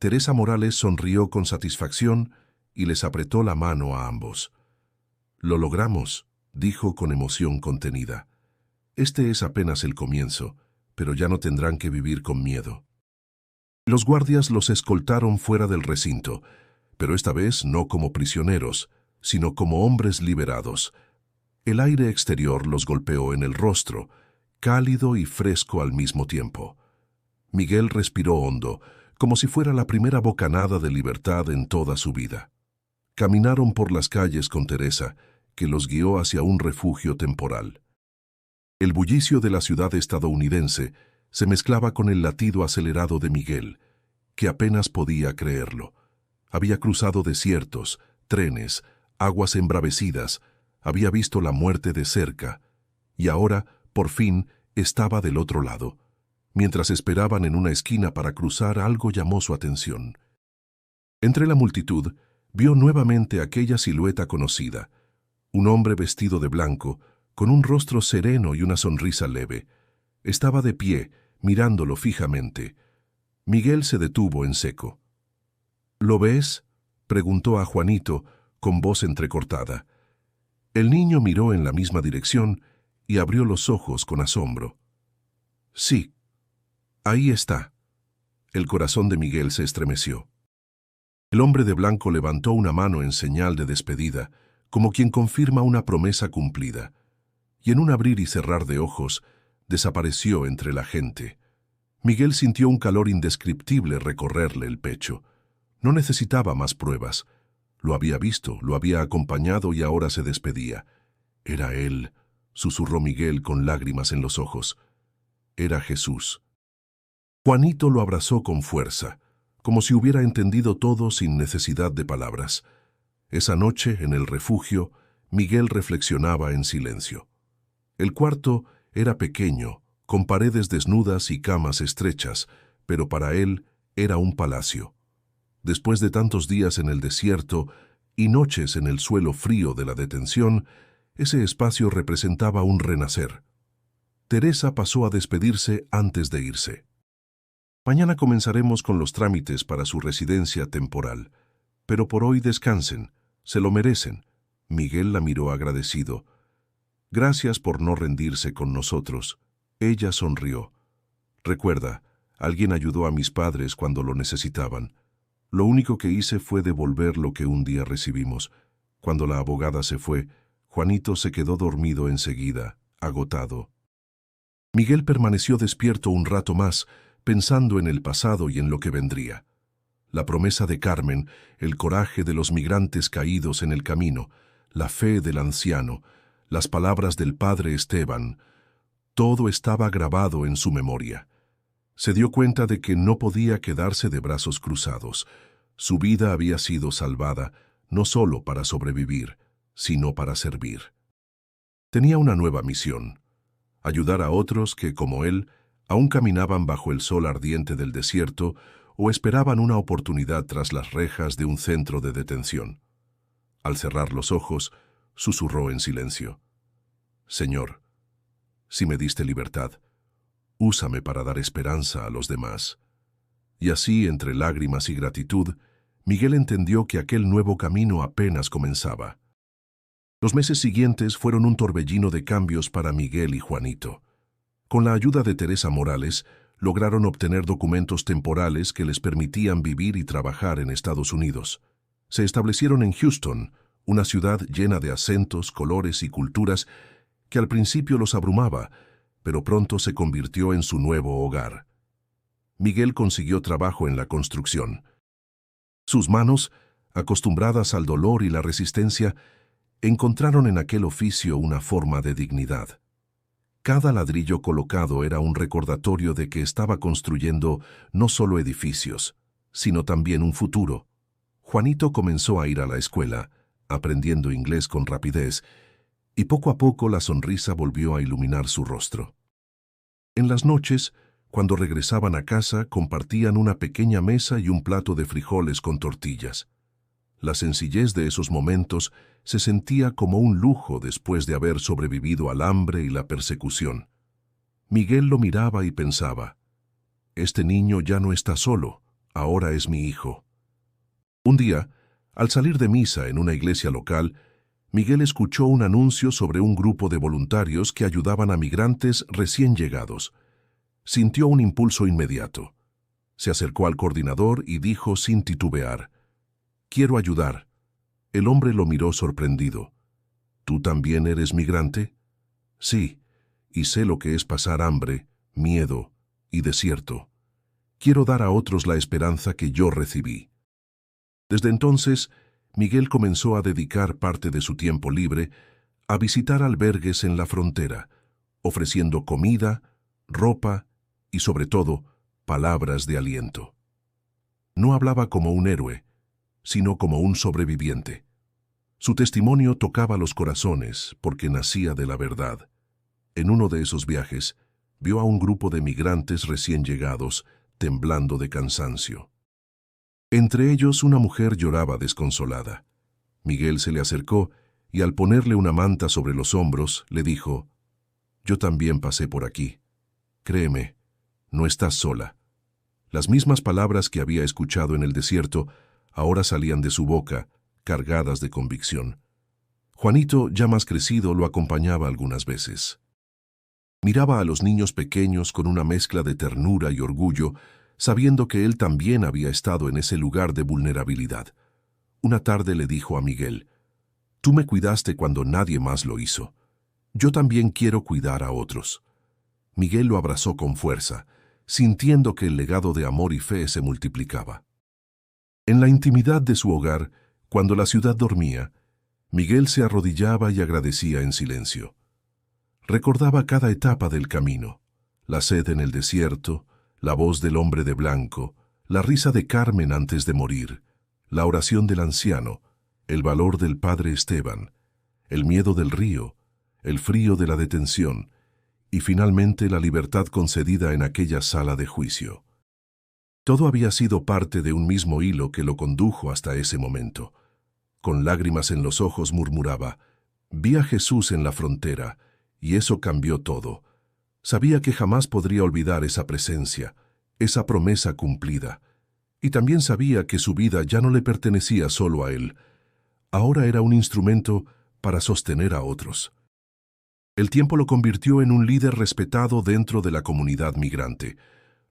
Teresa Morales sonrió con satisfacción y les apretó la mano a ambos. «Lo logramos», dijo con emoción contenida. «Este es apenas el comienzo, pero ya no tendrán que vivir con miedo». Los guardias los escoltaron fuera del recinto, pero esta vez no como prisioneros, sino como hombres liberados. El aire exterior los golpeó en el rostro, cálido y fresco al mismo tiempo. Miguel respiró hondo, como si fuera la primera bocanada de libertad en toda su vida. Caminaron por las calles con Teresa, que los guió hacia un refugio temporal. El bullicio de la ciudad estadounidense se mezclaba con el latido acelerado de Miguel, que apenas podía creerlo. Había cruzado desiertos, trenes, aguas embravecidas, había visto la muerte de cerca, y ahora, por fin, estaba del otro lado. Mientras esperaban en una esquina para cruzar, algo llamó su atención. Entre la multitud, vio nuevamente aquella silueta conocida, un hombre vestido de blanco, con un rostro sereno y una sonrisa leve. Estaba de pie, mirándolo fijamente. Miguel se detuvo en seco. «¿Lo ves?», preguntó a Juanito, con voz entrecortada. El niño miró en la misma dirección y abrió los ojos con asombro. «Sí, ahí está». El corazón de Miguel se estremeció. El hombre de blanco levantó una mano en señal de despedida, como quien confirma una promesa cumplida, y en un abrir y cerrar de ojos, desapareció entre la gente. Miguel sintió un calor indescriptible recorrerle el pecho. No necesitaba más pruebas. Lo había visto, lo había acompañado y ahora se despedía. «Era él», susurró Miguel con lágrimas en los ojos. Era Jesús. Juanito lo abrazó con fuerza, como si hubiera entendido todo sin necesidad de palabras. Esa noche, en el refugio, Miguel reflexionaba en silencio. El cuarto era pequeño, con paredes desnudas y camas estrechas, pero para él era un palacio. Después de tantos días en el desierto y noches en el suelo frío de la detención, ese espacio representaba un renacer. Teresa pasó a despedirse antes de irse. Mañana comenzaremos con los trámites para su residencia temporal. Pero por hoy descansen, se lo merecen. Miguel la miró agradecido. Gracias por no rendirse con nosotros. Ella sonrió. Recuerda, alguien ayudó a mis padres cuando lo necesitaban. Lo único que hice fue devolver lo que un día recibimos. Cuando la abogada se fue, Juanito se quedó dormido enseguida, agotado. Miguel permaneció despierto un rato más, pensando en el pasado y en lo que vendría. La promesa de Carmen, el coraje de los migrantes caídos en el camino, la fe del anciano, las palabras del padre Esteban, todo estaba grabado en su memoria. Se dio cuenta de que no podía quedarse de brazos cruzados. Su vida había sido salvada, no solo para sobrevivir, sino para servir. Tenía una nueva misión: ayudar a otros que, como él, aún caminaban bajo el sol ardiente del desierto o esperaban una oportunidad tras las rejas de un centro de detención. Al cerrar los ojos, susurró en silencio: Señor, si me diste libertad, úsame para dar esperanza a los demás. Y así, entre lágrimas y gratitud, Miguel entendió que aquel nuevo camino apenas comenzaba. Los meses siguientes fueron un torbellino de cambios para Miguel y Juanito. Con la ayuda de Teresa Morales, lograron obtener documentos temporales que les permitían vivir y trabajar en Estados Unidos. Se establecieron en Houston, una ciudad llena de acentos, colores y culturas que al principio los abrumaba, pero pronto se convirtió en su nuevo hogar. Miguel consiguió trabajo en la construcción. Sus manos, acostumbradas al dolor y la resistencia, encontraron en aquel oficio una forma de dignidad. Cada ladrillo colocado era un recordatorio de que estaba construyendo no solo edificios, sino también un futuro. Juanito comenzó a ir a la escuela, aprendiendo inglés con rapidez, y poco a poco la sonrisa volvió a iluminar su rostro. En las noches, cuando regresaban a casa, compartían una pequeña mesa y un plato de frijoles con tortillas. La sencillez de esos momentos se sentía como un lujo después de haber sobrevivido al hambre y la persecución. Miguel lo miraba y pensaba: este niño ya no está solo, ahora es mi hijo. Un día, al salir de misa en una iglesia local, Miguel escuchó un anuncio sobre un grupo de voluntarios que ayudaban a migrantes recién llegados. Sintió un impulso inmediato. Se acercó al coordinador y dijo sin titubear: «Quiero ayudar». El hombre lo miró sorprendido. «¿Tú también eres migrante?» «Sí, y sé lo que es pasar hambre, miedo y desierto. Quiero dar a otros la esperanza que yo recibí». Desde entonces, Miguel comenzó a dedicar parte de su tiempo libre a visitar albergues en la frontera, ofreciendo comida, ropa y, sobre todo, palabras de aliento. No hablaba como un héroe, sino como un sobreviviente. Su testimonio tocaba los corazones porque nacía de la verdad. En uno de esos viajes, vio a un grupo de migrantes recién llegados, temblando de cansancio. Entre ellos, una mujer lloraba desconsolada. Miguel se le acercó y, al ponerle una manta sobre los hombros, le dijo: «Yo también pasé por aquí. Créeme, no estás sola». Las mismas palabras que había escuchado en el desierto ahora salían de su boca, cargadas de convicción. Juanito, ya más crecido, lo acompañaba algunas veces. Miraba a los niños pequeños con una mezcla de ternura y orgullo, sabiendo que él también había estado en ese lugar de vulnerabilidad. Una tarde le dijo a Miguel: «Tú me cuidaste cuando nadie más lo hizo. Yo también quiero cuidar a otros». Miguel lo abrazó con fuerza, sintiendo que el legado de amor y fe se multiplicaba. En la intimidad de su hogar, cuando la ciudad dormía, Miguel se arrodillaba y agradecía en silencio. Recordaba cada etapa del camino: la sed en el desierto, la voz del hombre de blanco, la risa de Carmen antes de morir, la oración del anciano, el valor del padre Esteban, el miedo del río, el frío de la detención y finalmente la libertad concedida en aquella sala de juicio. Todo había sido parte de un mismo hilo que lo condujo hasta ese momento. Con lágrimas en los ojos murmuraba: «Vi a Jesús en la frontera, y eso cambió todo». Sabía que jamás podría olvidar esa presencia, esa promesa cumplida. Y también sabía que su vida ya no le pertenecía solo a él. Ahora era un instrumento para sostener a otros. El tiempo lo convirtió en un líder respetado dentro de la comunidad migrante,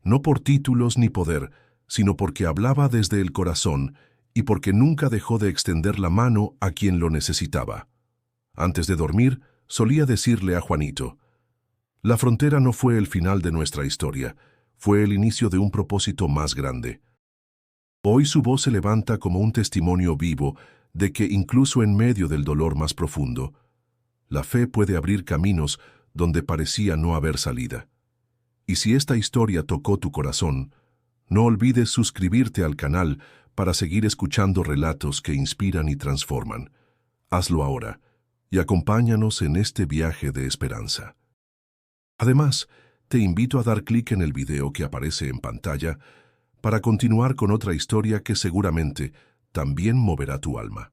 no por títulos ni poder, sino porque hablaba desde el corazón y porque nunca dejó de extender la mano a quien lo necesitaba. Antes de dormir, solía decirle a Juanito: «La frontera no fue el final de nuestra historia, fue el inicio de un propósito más grande». Hoy su voz se levanta como un testimonio vivo de que incluso en medio del dolor más profundo, la fe puede abrir caminos donde parecía no haber salida. Y si esta historia tocó tu corazón, no olvides suscribirte al canal para seguir escuchando relatos que inspiran y transforman. Hazlo ahora y acompáñanos en este viaje de esperanza. Además, te invito a dar clic en el video que aparece en pantalla para continuar con otra historia que seguramente también moverá tu alma.